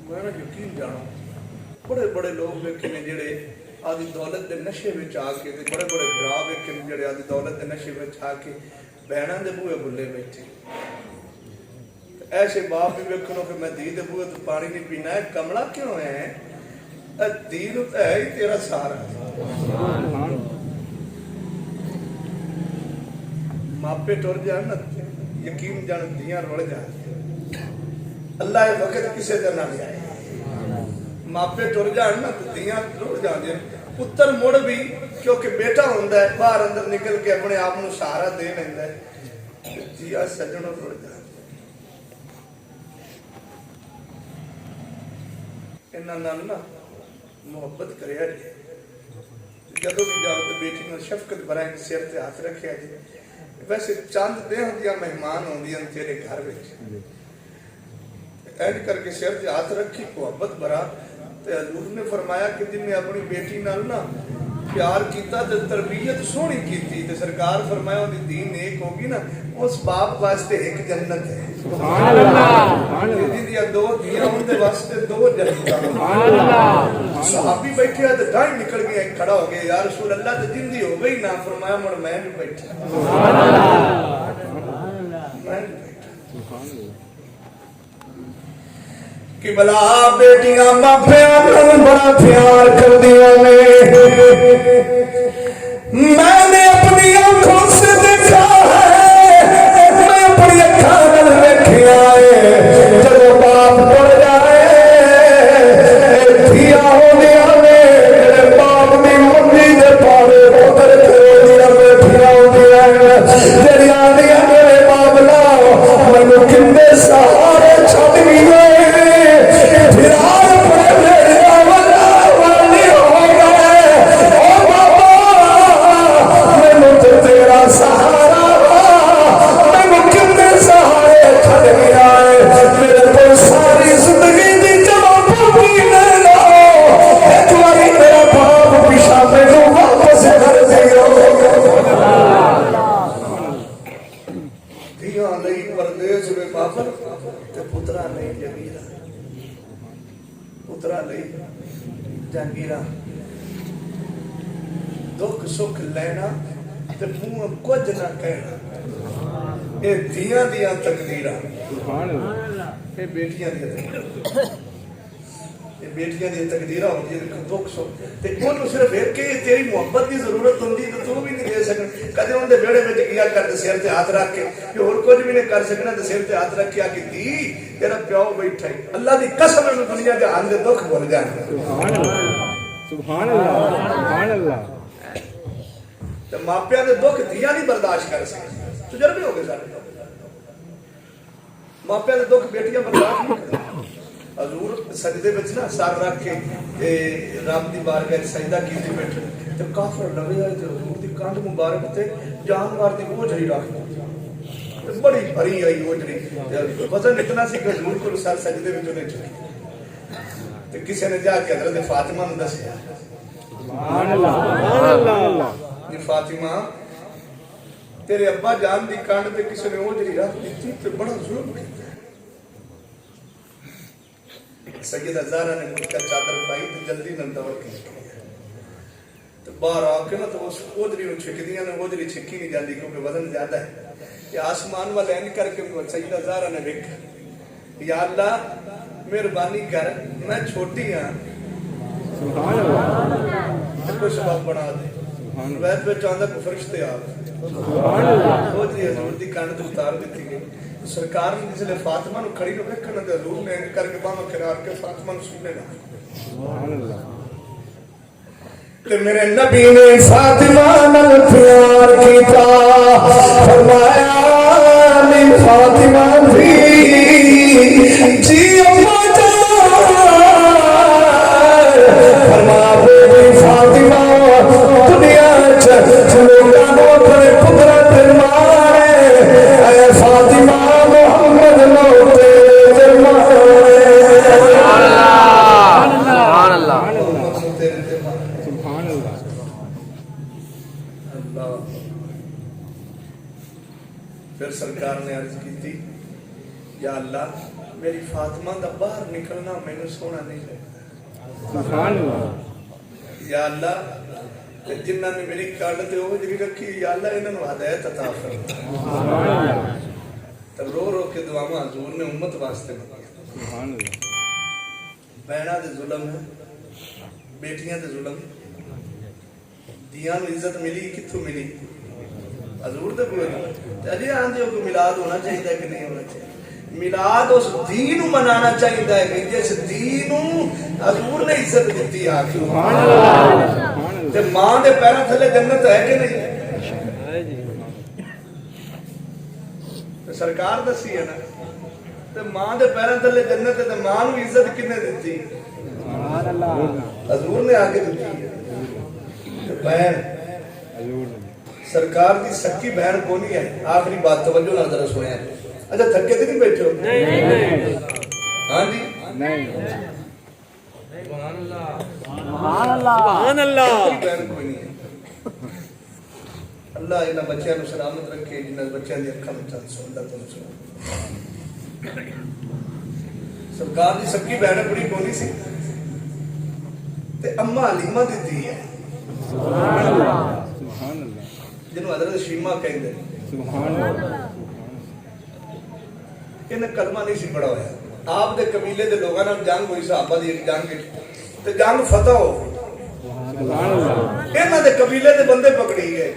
میں نہ یقین جانو بڑے بڑے لوگ ویکھے نے جڑے آدھی دولت دے نشے وچ آ کے تے بڑے بڑے بھرا ویکھے نے جڑے آدھی دولت دے نشے وچ آ کے بہناں دے بوئے بھلے بیٹھے ایسے باپ بھی ویکھو کہ میں دی دے بوئے تو پانی نہیں پینا ہے کملا کیوں ہے دین تے ہے ہی تیرا سارا ماپے ٹر جان یقین جان دیاں رول جان اللہ وقت کسی دن نہ لیا ماپے ٹر جان نا دیاں ٹر جاندے پتر مڑ بھی کیونکہ بیٹا ہوندا ہے باہر اندر نکل کے اپنے آپ نو سہارا دے لیندا ہے جیا سجنوں ٹر جان انہاں نال نا محبت کریا جی جدوں بھی جاؤ تو بیٹی نال شفقت برائے سر تے ہاتھ رکھیا جی ویسے چند دن ہوندیاں مہمان ہوندیاں تیرے گھر وچ اینڈ کر کے سر تے ہاتھ رکھی محبت برا تے حضور نے فرمایا کہ جن نے اپنی بیٹی نال نا پیار کیتا تے تربیت سونی کیتی تے سرکار فرمایا اودی دین نیک ہوگی نا اس باپ واسطے ایک جنت ہے سبحان اللہ جی دو دیاں ان دے واسطے دو جنت سبحان اللہ صحابی بیٹھے تے ڈائی نکل گیا کھڑا ہو گیا یا رسول اللہ تے زندگی ہو گئی نا فرمایا مڑ میں بھی بیٹھا سبحان اللہ میں بھی بیٹھا سبحان اللہ کہ بلا بیٹیاں ماپیاں بڑا پیار کر دیا میں نے اپنی آنکھوں سے دیکھا ہے میں اپنی اکھاں دیکھا ہے جب باپ پڑ جائے دھیا ہو دیا میرے باپ دی منجی دے پاڑے پتر دیا بیٹھیا ہو دیا جڑیاں دیا میرے باپ لاؤ مینوں کندے سہارے چھڈ گئے دکھ سکھ لینا تے منہ کچھ نہ کہنا اے دیاں دیاں تقدیراں اے بیٹیاں دی تقدیراں ہوندی ہیں دکھ سکھ تے اونوں صرف ایک کہ تیری محبت دی ضرورت ہوندی تے تو بھی نہیں دے سکنا کدے اون دے بیڑے وچ گیا کر تے سر تے ہاتھ رکھ کے کہ اور کچھ بھی نہیں کر سکنا تے سر تے ہاتھ رکھ کے آ کے دی تیرا پیو بیٹھا ہے اللہ دی قسم ہے دنیا دے آن دے دکھ بھول جان سبحان اللہ سبحان اللہ سبحان اللہ تے ماپیاں دے دکھ دیا نہیں برداشت کر سکتے تجربے ہو گئے سارے ماپیاں دے دکھ بیٹیاں برداشت نہیں کرتی حضور سجدے وچ نا سر رکھ کے تے رب دی بارگاہ سجدہ کیتے بیٹھے تے کافر لگے آئے تے حضور دی کانڈ مبارک تے جانور دی اوجھڑی رکھ تے بڑی بھری آئی اوجھڑی تے وزن اتنا سی کہ حضور کو سر سجدے وچ نہیں چکی تے کسی نے جا کے حضرت فاطمہ نوں دسیا سبحان اللہ سبحان اللہ جی فاطمہ تیرے ابا جان دی کانڈ تے کسی نے اوجھڑی رکھ دتی تے بڑا ظلم کیتا سیدہ زہرا نے مجھ کا چادر پائی تو جلدی نہ دوڑ کے تو باہر آ کے نا تو اس اوجری نو چھک دیا نے اوجری چھکی نہیں جاتی کیونکہ وزن زیادہ ہے کہ آسمان والے این کر کے سیدہ زہرا نے دیکھا یا اللہ مہربانی کر میں چھوٹی ہاں سبحان اللہ کوئی سبب بنا دے وید میں چاہتا کو فرشتے آپ سبحان اللہ اوجری حضور دی کانڈ تو اتار دیتی گئی سرکار نے جس لئے فاطمہ نو کھڑی نو دیکھنا دے حضور نے کر کے باہم کنار کے فاطمہ نو سننے لگا سبحان اللہ کہ میرے نبی نے فاطمہ نال پیار کیتا فرمایا میں فاطمہ بھی جی اما جان فرمایا بیٹی فاطمہ دنیا لوگاں نو اپنے پترا تے مارے اے فاطمہ محمد نو تے مارے سبحان اللہ سبحان اللہ اللہ پھر سرکار نے عرض کی تھی یا اللہ میری فاطمہ دا باہر نکلنا میں نے سونا نہیں لگتا سبحان اللہ یا اللہ جنہاں نے میری کانڈ تے اوجری رکھی یا اللہ انہاں نو ہدایت عطا فرما سبحان اللہ تب رو رو کے دعاواں حضور نے امت واسطے منگی سبحان اللہ بہناں دے ظلم ہے بیٹیاں دے ظلم دیاں نو عزت ملی کتھوں ملی حضور دے کوئی تے اجے آندے ہو کہ میلاد ہونا چاہیے کہ نہیں ہونا چاہیے میلاد اس دین کو منانا چاہیے کہ جس دین حضور نے عزت دیتی آ کے تے ماں دے پیروں تھلے جنت ہے کہ نہیں؟ سرکار دسی ہے نا تے ماں دے پیروں تھلے جنت ہے تے ماں نو عزت کنے دیتی؟ حضور نے آ کے دیتی ہے. بہن سرکار دی سکی بہن کو نہیں ہے. آخری بات توجہ نال ذرا سنیں. اچھا تھکے تے نہیں بیٹھے ہو؟ ہاں جی سبحان اللہ سبحان اللہ. بہن کوئی نہیں ہے. اللہ انہاں بچیاں نو سلامت رکھے جنہاں بچیاں دی اکھاں وچ سندا تو سن. سرکار دی سکی بہن بڑی کونی سی تے اماں حلیمہ دی دھی ہے. سبحان اللہ سبحان اللہ. جنوں حضرت شیمہ کہندے سبحان اللہ. انہیں کلمہ نہیں سی پڑھا ہویا. آپ دے قبیلے دے لوگاں نال جنگ ہوئی صحابہ دی ایک جنگ تے جنگ فتح ہو گئی. سبحان اللہ. انہاں دے قبیلے دے بندے پکڑی گئے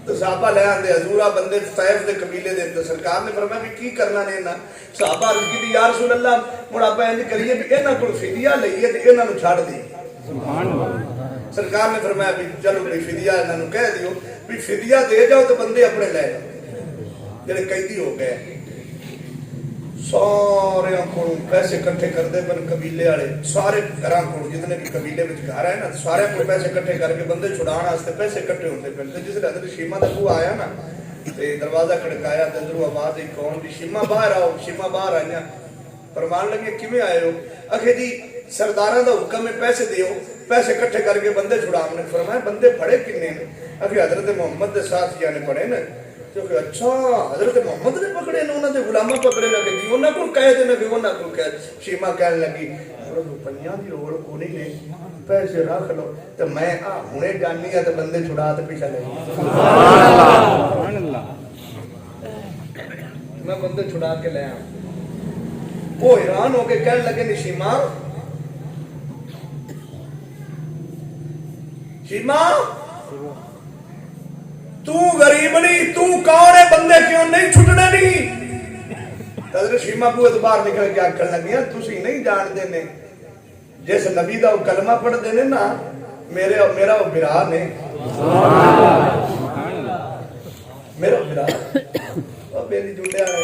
تو صحابہ لے آندے حضور آ بندے طائف دے قبیلے دے. تو سرکار نے فرمایا کہ کی کرنا نے انہاں؟ صحابہ عرض کی یا رسول اللہ ہن آپ انج کریے کہ انہاں کول فدیہ لئیے تے انہاں نو چھڈ دئیے. سبحان اللہ. سرکار نے فرمایا بھی چلو بھائی فدیہ انہاں نو کہہ دیو بھی فدیہ دے جاؤ تو بندے اپنے لے جاؤ جڑے قیدی ہو گئے. سارے کو پیسے کٹھے کرتے پن قبیلے والے سارے گھراں کو جتنے بھی قبیلے وچ گھر ہے نا سارے کو پیسے کٹھے کر کے بندے چھڑان واسطے پیسے کٹھے ہوندے پن. تے جس حضرت شیمہ دا بو آیا نا تے دروازہ کھڑکایا تے اندروں آواز آئی کون دی شیمہ باہر آؤ. شیمہ باہر آئیاں فرمان لگے کیویں آئے ہو؟ اکھے جی سرداراں دا حکم ہے پیسے دیو پیسے کٹھے کر کے بندے چھڑاؤ. نے فرمایا بندے پڑھے کنے نے؟ اکھے حضرت محمد دے ساتھیاں نے پڑھے نا. تو کہ اچھا حضرت محمد نے پکڑے نے انہاں دے غلاماں پکڑے لگے دی انہاں کو کہہ دے کہ انہاں کو کہہ. شیمہ کہنے لگی روپیاں دی لوڑ کوئی نہیں پیسے رکھ لو تے میں ہنے جانی ہے تے بندے چھڑا تے پیچھے لے. سبحان اللہ سبحان اللہ. میں بندے چھڑا کے لے آؤں. وہ حیران ہو کے کہنے لگے شیمہ شیمہ تو غریب نہیں تو کون ہے بندے کیوں نہیں چھٹنے نہیں؟ حضرت شیمہ بوئے تو باہر نکل کے آکھن لگیاں تسی نہیں جان دے نے جس نبی دا وہ کلمہ پڑھ دے نے نا میرا وہ برا نے میرا برا وہ میری جڑیا ہے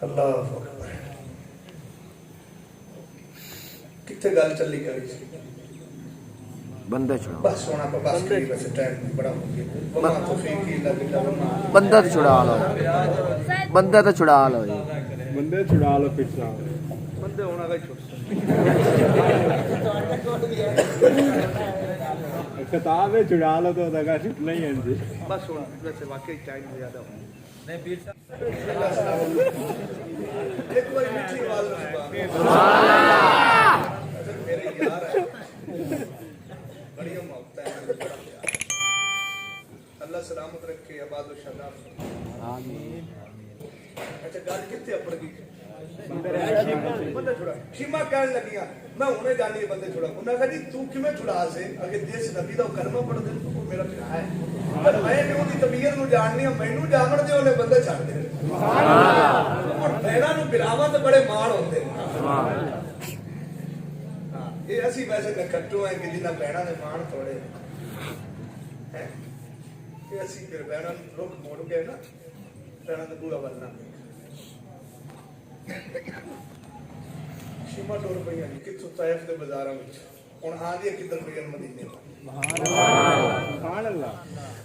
اللہ اکبر. کتنے گل چلی کری سی بندہ چھڑا بس سونا پا بس کری بس ٹائم بڑا ہو گیا. وما توفیقی الا باللہ. بندہ تو چھڑا لو بندہ تو چھڑا لو بندے چھڑا لو پچھا بندے ہونا کا چھوٹ کتاب چھڑا لو تو دگا چھٹ نہیں ہے جی. بس سونا ویسے واقعی ٹائم زیادہ ہو ایک بار میٹھی آواز سبحان اللہ. میرے یار ہے بڑی محبت ہے. اللہ سلامت رکھے آباد و شاداب. آمین. اچھا گل کتے اپڑ گئی بندے چھڑا. شیمہ کہنے لگیاں میں انہیں جانی ہے بندے چھڑا. انہوں نے کہا جی تو کیوں چھڑا سے اگر جس نبی دا کلمہ پڑھ دے تو میرا بھرا ہے پر میں نے ان کی طبیعت نو جاننی ہے مینوں جامن دے انہیں بندے چھڑ دے. سبحان اللہ. اور بہناں نو بھراواں تے بڑے ماਣ ہوندے نے. سبحان اللہ. یہ اسی ویسے نکٹو ہیں کہ جنہاں بہناں دے ماਣ تھوڑے ہیں کہ اسی پھر بہناں رخ موڑ گئے نا بہناں دے بوڑا بننا. شیمہ ٹور پہ کتوں طائف دے بازاراں وچ ہن آندی کدھر پہ مدینے. سبحان اللہ.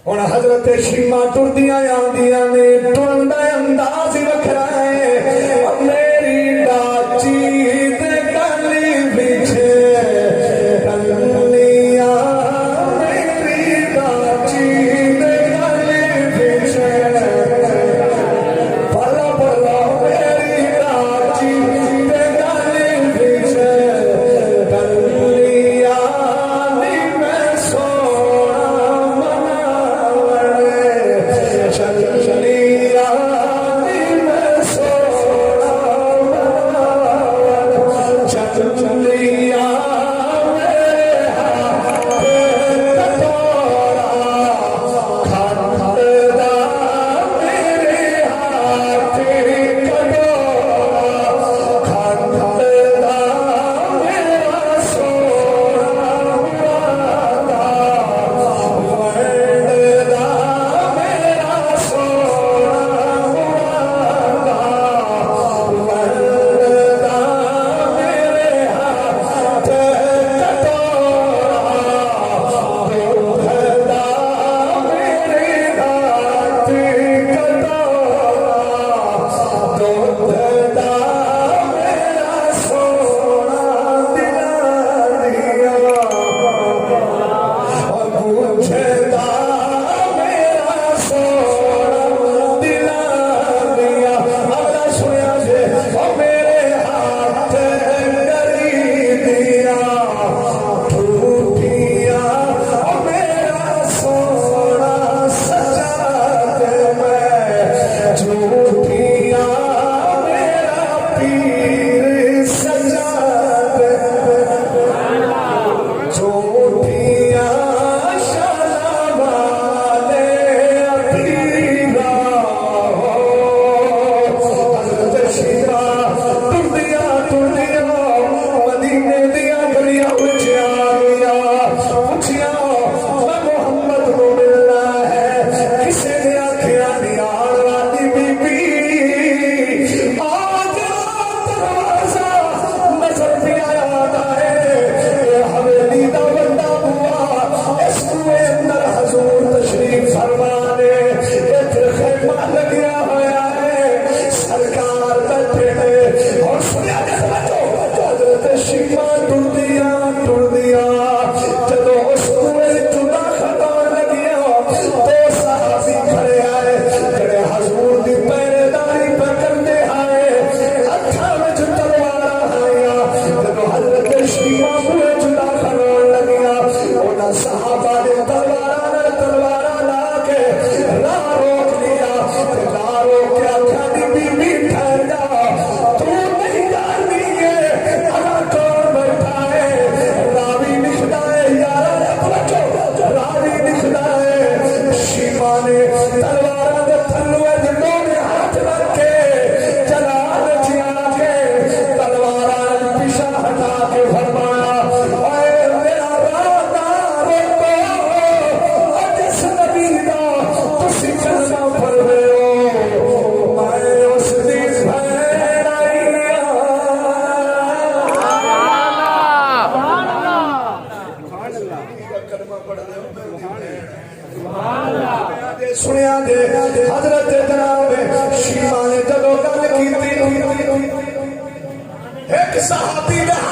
ہن حضرت شیمہ ٹردیاں آندیاں نے ٹرن دا انداز وکھرا ہے. میری ڈاچی تے گلی وچ کلیاں میری ڈاچی تے گلی وچ بلا بلا میری ڈاچی تے گلی وچ کلیاں نی میں سونا مناوے چلیاں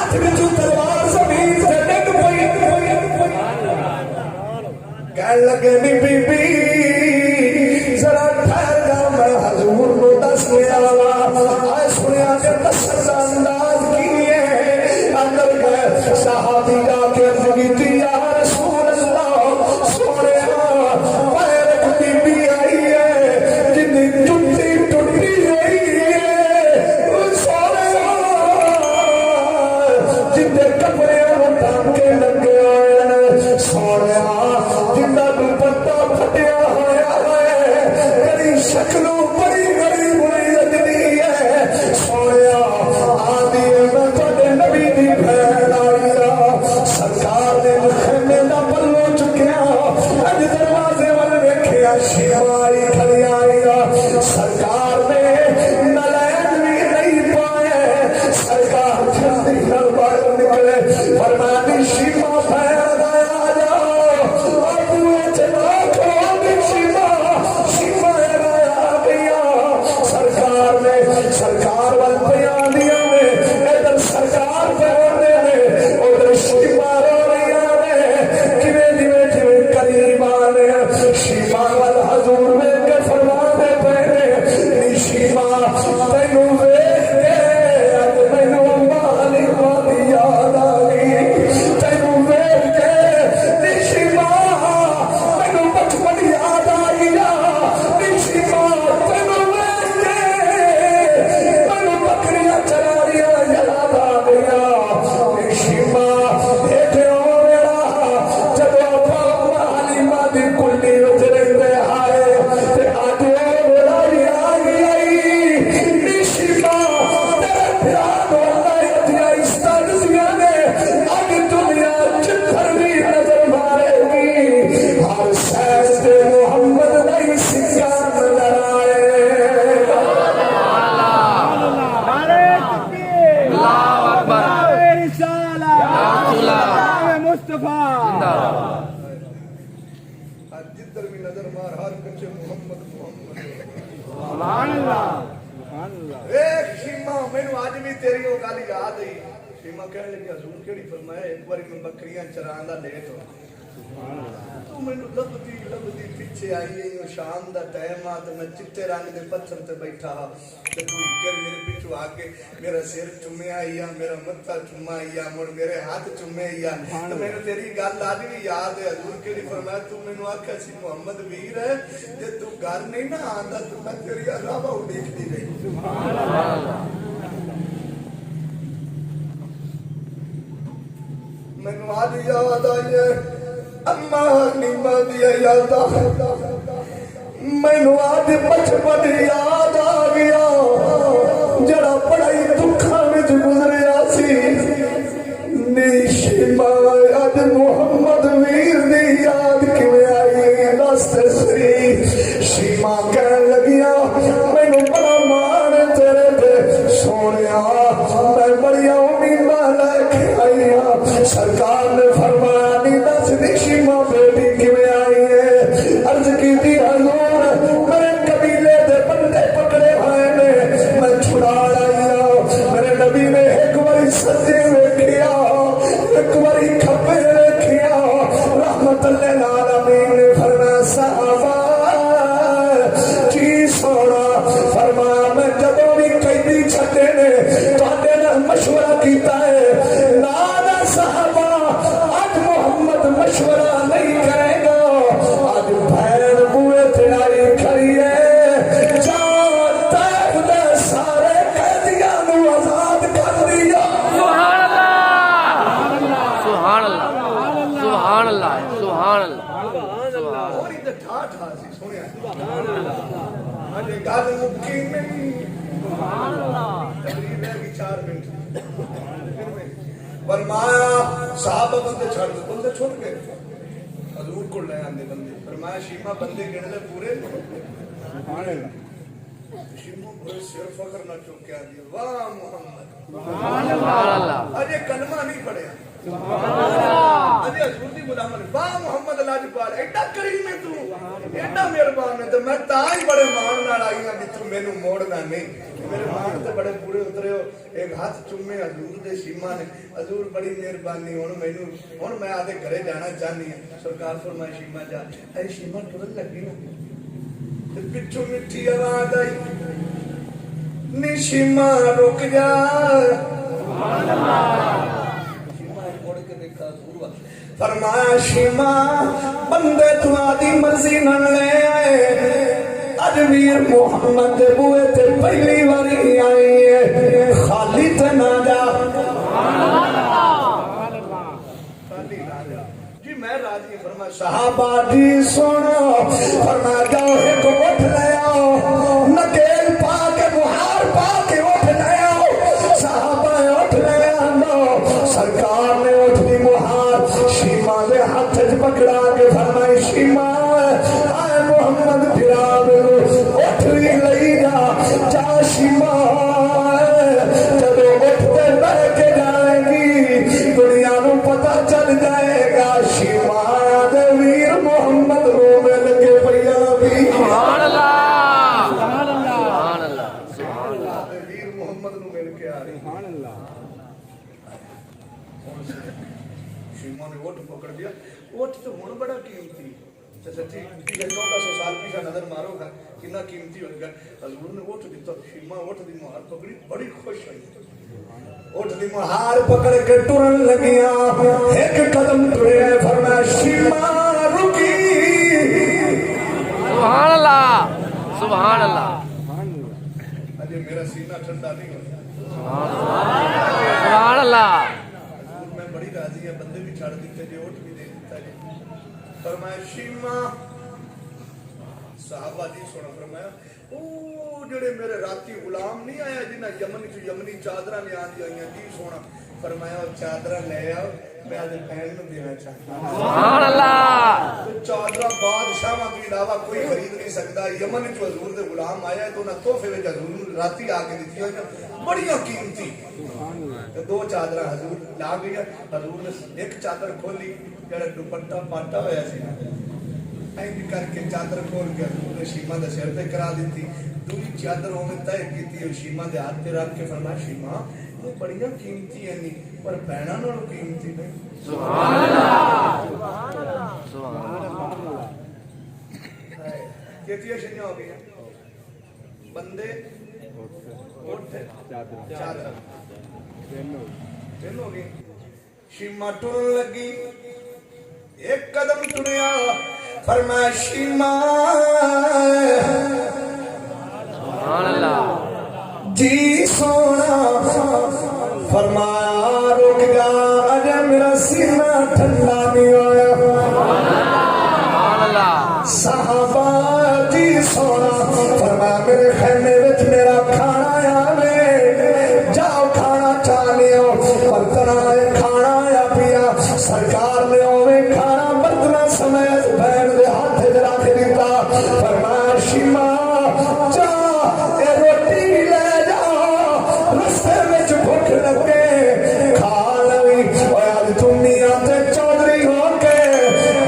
ہاتھ وچوں تلوار زمین تے ڈگ پئی کہن لگے نی بی بی ذرا ٹھہر جا میں حضور نو دس لیا آئے سنیا کہ دسن دا انداز کی ہے اندر گئے صحابی جا کے عرض کیتی یا رسول اللہ سونے پیر ایک بی بی آئی ہے جن دی ٹوٹی ٹوٹی رہی ہے سونے جن دے کپڑے ٹانکے لگے ہوئے سونے جن دا دوپٹہ پھٹیا ہوا ہے کدی شکلوں بڑی بڑی بڑی لگنی ہے سونے آدھی میں تھوڑے نبی دی بہن آئی سرکار نے خیمے دا پلو چکیا اج دروازے وال ویکھیا شیوائی کھڑی آئی سرکار نے نلین بھی نہیں پائے سرکار جلدی نال باہر نکلے فرمایا شیما بہن آیا جاؤ ابو چلا کھول شیما شیما آیا گیا سرکار نے سرکار وال پیاں دیا نے ادھر سرکار پہ ہونے نے ادھر شیما رو رہی نے کیویں جویں جویں قریب آنے شیما وال حضور ویکھ کے فرماتے پے نے شیما تینوں ویکھ کے اج مینوں مالی والی یاد آ گئی تینوں ویکھ کے شیما مینوں بچپن یاد آ گیا شیما تینوں ویکھ کے مینوں بکریاں چرائیاں یاد آ گیا شیما دیکھو میرا جب مالی مالی کلی وچ رہندے آئے تے اج میرا یاد آئی شیما تیرے پیار اللہ اتنا عزت دسیاں نے اج دنیا جتھر بھی نظر مارے گی ہر شہر تے محمد نہیں سکا نظر آئے جدھر بھی نظر مار ہر کچھ محمد محمد شیما مینو اج بھی تیری وہ گل یاد آئی شیما کہنے لگی حضور کیڑی فرمایا ایک بار میں بکریاں چران دا لیٹ ہو تو مینو لبدی پیچھے آئی ہے شام دا ٹائم آ تو میں چٹے رنگ دے پتھر تے بیٹھا تے تو اکر میرے پیچھے آ کے میرا سر چومے آئی میرا متھا چوما آئی مڑ میرے ہاتھ چومے آئی تو مینو تیری گل اج بھی یاد ہے حضور کیڑی فرمایا تو مینو آکھیا سی محمد ویر ہے جے تو گھر نہیں نہ آندا تو میں تیری علاوہ اڈیکتی رہی سبحان اللہ مینو آج یاد آئی ہے اما نیما دیا یاد مینو آج بچپن یاد آ گیا جڑا پڑھائی دکھاں وچ گزریا سی نی شیما اج محمد ویر دی یاد کیویں آئی دس سی شیما کہن لگیا مینو بڑا مان تیرے تے سونیا میں بڑی امیداں لے کے آئی سرکار نے فرمایا نہیں دس دی شیما بیٹی کیویں آئی ہے عرض کیتی حضور میرے قبیلے دے بندے پکڑے ہوئے نے میں چھڑا لائی میرے نبی نے ایک باری سجے ویکھیا ایک باری کھبے ویکھیا رحمت للعالمین نے فرمایا صحابہ جی سونا فرمایا میں جدوں بھی قیدی چھڈے نے تواڈے نال مشورہ کیتا ہے نہ صحابہ اج محمد مشورہ نہیں کرے گا اج بھین بوئے تے آئی کھڑی ہے جان طیب دے سارے قیدیاں نو آزاد کر دیا سبحان اللہ سبحان اللہ سبحان اللہ اور تے ٹھا ٹھا سی سنیا سبحان اللہ اج گل مکی نہیں سبحان اللہ تقریر ہے 4 منٹ فرمایا صحابہ بندے چھڑ دو بندے چھوڑ گئے حضور کو لے آندے بندے فرمایا شیما بندے گن لے پورے سبحان اللہ شیما بڑے سر فخر نہ چوکیا دی واہ محمد سبحان اللہ اجے کلمہ نہیں پڑھیا سبحان اللہ آدھے حضور دی غلام واہ محمد لاجپال ایڈا کریم ہے تو ایڈا مہربان ہے تو میں تاں ہی بڑے مان نال آئی ہاں کہ تو مینوں موڑنا نہیں میرے مان تے بڑے پورے اترے ہو ایک ہاتھ چومے حضور دے شیما نے حضور بڑی مہربانی ہن مینوں ہن میں آدھے گھرے جانا چاہنی ہوں سرکار فرمائے شیما جا اے شیما ٹرن لگی نا تے پچھوں مٹھی آواز آئی نی شیما رک جا سبحان اللہ شیما مڑ کے دیکھا حضور فرمایا شیما بندے تو آدھی مرضی نہ لے آئے اج ویر محمد دے بوئے تے پہلی واری آئی ہے خالی تے نہ جا جی میں راضی فرمایا صحابہ جی سنو فرمایا جاؤ ایک اٹھ لے آؤ نکیل پا کے بہار پا کے اٹھ لے آؤ صحابہ اٹھ لے آؤ سرکار نے اٹھ دی بہار شیما دے ہاتھ پکڑا کے فرمائی شیما آئے محمد پھراب اٹھ بھی لئی جا شیما جب اٹھتے بہ کے جائے گی دنیا نو پتہ چل جائے گا شیما دے ویر محمد رونے لگے پیا بھی سبحان اللہ سبحان اللہ سبحان اللہ ویر محمد نو مل کے آ رہی سبحان اللہ شیما نے اٹھ پکڑ دیا اٹھ تو ہن بڑا قیمتی سچی 1400 سال پیچھے نظر مارو گا کتنا قیمتی ہو گیا حضور نے اٹھ دیتا شیما اٹھ دی مہار پکڑی بڑی خوش ہوئی اٹھ دی مہار پکڑ کے ٹرن لگیا ایک قدم ٹرے فرمایا شیما رکی سبحان اللہ سبحان اللہ اجے میرا سینہ ٹھنڈا نہیں ہوا سبحان اللہ حضور میں بڑی راضی ہے بندے بھی چھڑ دیتے جی اٹھ بھی دے دیتا جی فرمایا شیما صحابہ جی سونا فرمایا او جڑے میرے راتی غلام نہیں آیا جنہ یمنی چادرہ لے آن دیا جی سونا فرمایا چادرہ لے آؤ میں آدھے پہن میں دینا چاہتا سبحان اللہ چادرہ بادشاہ کی علاوہ کوئی خرید نہیں سکتا یمن جو حضور دے غلام آیا ہے تو انہیں تحفے میں حضور راتی آگے دیتی ہے بڑیاں قیمتی دو چادرہ حضور لا گیا حضور نے ایک چادر کھولی جڑا دوپٹہ پاٹا ہوا سی این کر کے چادر کھول کے حضور نے شیما دے سر تے کرا دیتی دوسری چادر اوویں طے کیتی اور شیما دے ہاتھ تے رکھ کے فرمایا شیما یہ بڑیاں قیمتی ہیں نہیں پر بہنا نالوں قیمتی نہیں سبحان اللہ سبحان اللہ کیتیاں شیاں ہو گئی بندے اٹھ چادر تین ہو گئی شیما ٹرن لگی ایک قدم ٹریا فرمایا شیما سبحان اللہ جی سونا فرمایا رک جا اجے میرا سینہ ٹھنڈا نہیں ہویا سبحان اللہ صحابہ جی سونا فرمایا میرے خیمے وچ میرا کھانا آوے جاؤ کھانا چاہنے ہو برتنا کھانا آیا پیا سرکار نے اوے کھانا برتنا سمیت بہن دے ہاتھ رکھ دیتا فرمایا شیما جا اے روٹی لے جا رستے وچ بھوک لگے کھا لوی اوے اج تم میاں تے چودھری ہو کے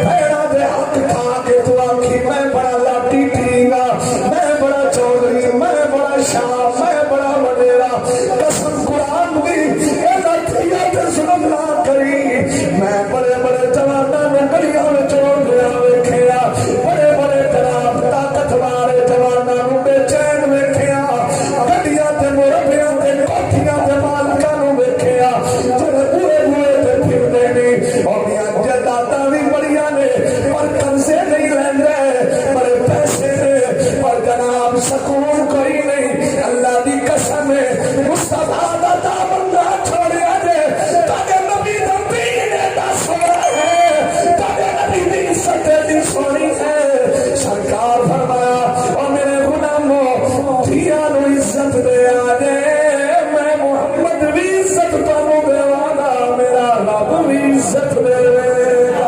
بھیڑا دے حق کھا کے تو آکھی میں بڑا لاٹی ٹھیگا میں بڑا چودھری میں بڑا شاہ میں بڑا وڈیرا قسم قرآن دی اے لٹھیا تے ظلم نہ کری میں بڑے بڑے جواناں نے گلیاں وچ روندیا ویکھیا بڑے بڑے جناب طاقت والے جواناں نوں بے چین ویکھیا گڈیاں تے مربیاں تے کوٹھیاں تے مالکاں نوں ویکھیا جڑے بوئے بوئے تے پھردے نہیں او میاں جائیداداں وی بڑیاں نے پر قبضے نہیں لیندے بڑے پیسے نے پر جناب سکون کوئی نہیں اللہ دی قسم ہے مصطفیٰ دا دامن نہ چھوڑیا جے تاکہ نبی دا دین ایڈا سونا ہے تاکہ نبی دی عزت ایڈی سونی ہے سرکار فرمایا او میرے غلامو دھیا نو عزت دیا جے میں محمد بھی عزت تانوں دے والا میرا رب بھی عزت دے گا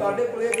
ਤੁਹਾਡੇ ਕੋਲੇ ਦੀ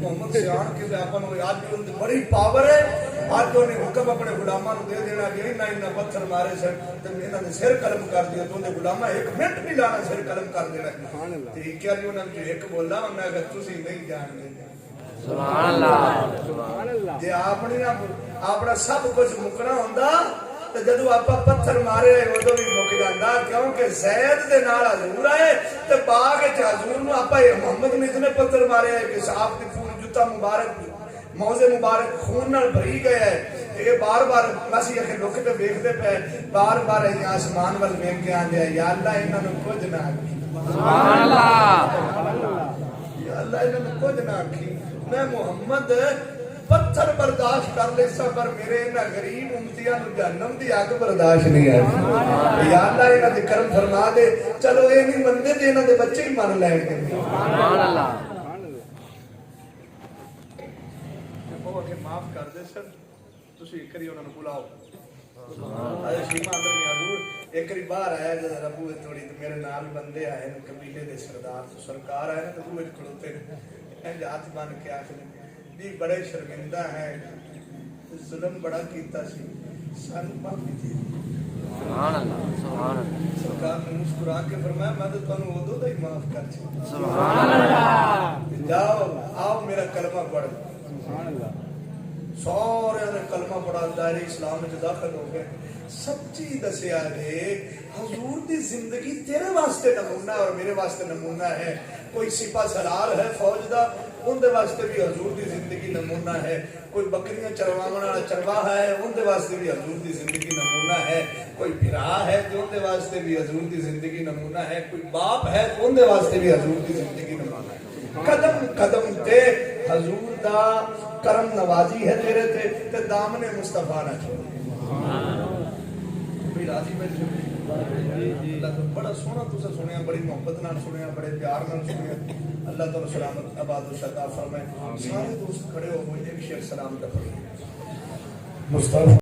محمد سیان کے دے آپا نو آج بھی ان دے بڑی پاور ہے آج تو انہیں حکم اپنے غلامہ نو دے دینا کہ انہ پتھر مارے سن تو انہ نے سر قلم کر دیا تو انہیں غلامہ ایک منٹ نہیں لانا سر قلم کر دینا تو کیا نہیں انہوں نے جو ایک بولا انہوں نے اگر تسی نہیں جان دے سبحان اللہ جی اپنا سب کچھ مکنا ہوندہ تو جدو آپا پتھر مارے وہ تو بھی مک جاندہ کیونکہ زید دے نال حضور آئے تو باغ حضور نو آپا محمد نے اتنے پتھر مارے ہیں کہ صاحب کی پوری جتا مبارک موزے مبارک خون نال بھری گئے ہے یہ بار بار مسیح کے لوکے پہ دیکھتے پہ بار بار یہ آسمان وال ویکھ کے آندے ہیں یا اللہ انہاں نو کچھ نہ آکھی سبحان اللہ یا اللہ انہاں نو کچھ نہ آکھی میں محمد پتھر برداشت کر لے سا پر میرے انہاں غریب امتیاں نو جہنم دی آگ برداشت نہیں ہے یا اللہ انہاں دے کرم فرما دے چلو یہ نہیں مندے تے انہاں دے بچے ہی مان لین گے سبحان اللہ کہ معاف کر دے سر تسی ایک کری انہوں نے بلاؤ آج شیمہ اندر میں حضور ایک کری باہر آیا جب ربو تھوڑی تو میرے نال بندے آئے ہیں قبیلے دے سردار تو سرکار آئے ہیں تو وہ کھڑوتے ہیں جات بان کے آخر بھی بڑے شرمندہ ہیں ظلم بڑا کیتا سی سان معافی تھی سبحان اللہ سبحان اللہ سرکار نے مسکرا کے فرمایا میں تو تانوں ودو دا ہی معاف کر چکا سبحان اللہ جاؤ آؤ میرا کلمہ پڑھ سبحان اللہ سارے نے کلمہ پڑھا دائرہ اسلام میں داخل ہو گئے سچی دسیا دے حضور دی زندگی تیرے واسطے نمونہ اور میرے واسطے نمونہ ہے کوئی سپاہ سالار ہے فوج دا ان دے واسطے بھی حضور دی زندگی نمونہ ہے کوئی بکریاں چرواون والا چرواہا ہے ان دے واسطے بھی حضور دی زندگی نمونہ ہے کوئی بھرا ہے تو ان دے واسطے بھی حضور دی زندگی نمونہ ہے کوئی باپ ہے تو ان دے واسطے بھی حضور دی زندگی نمونہ ہے قدم قدم تے حضور دا کرم نوازی ہے تیرے تے دامن مصطفیٰ نہ چھوڑ بھی راضی بیٹھے اللہ تو بڑا سونا تُسے سنیا بڑی محبت نال سنیا بڑے پیار نال سنیا اللہ تعالی سلامت آباد و شاداب فرمائے سارے دوست کھڑے ہو ایک شعر سلام کا پڑھیں مصطفیٰ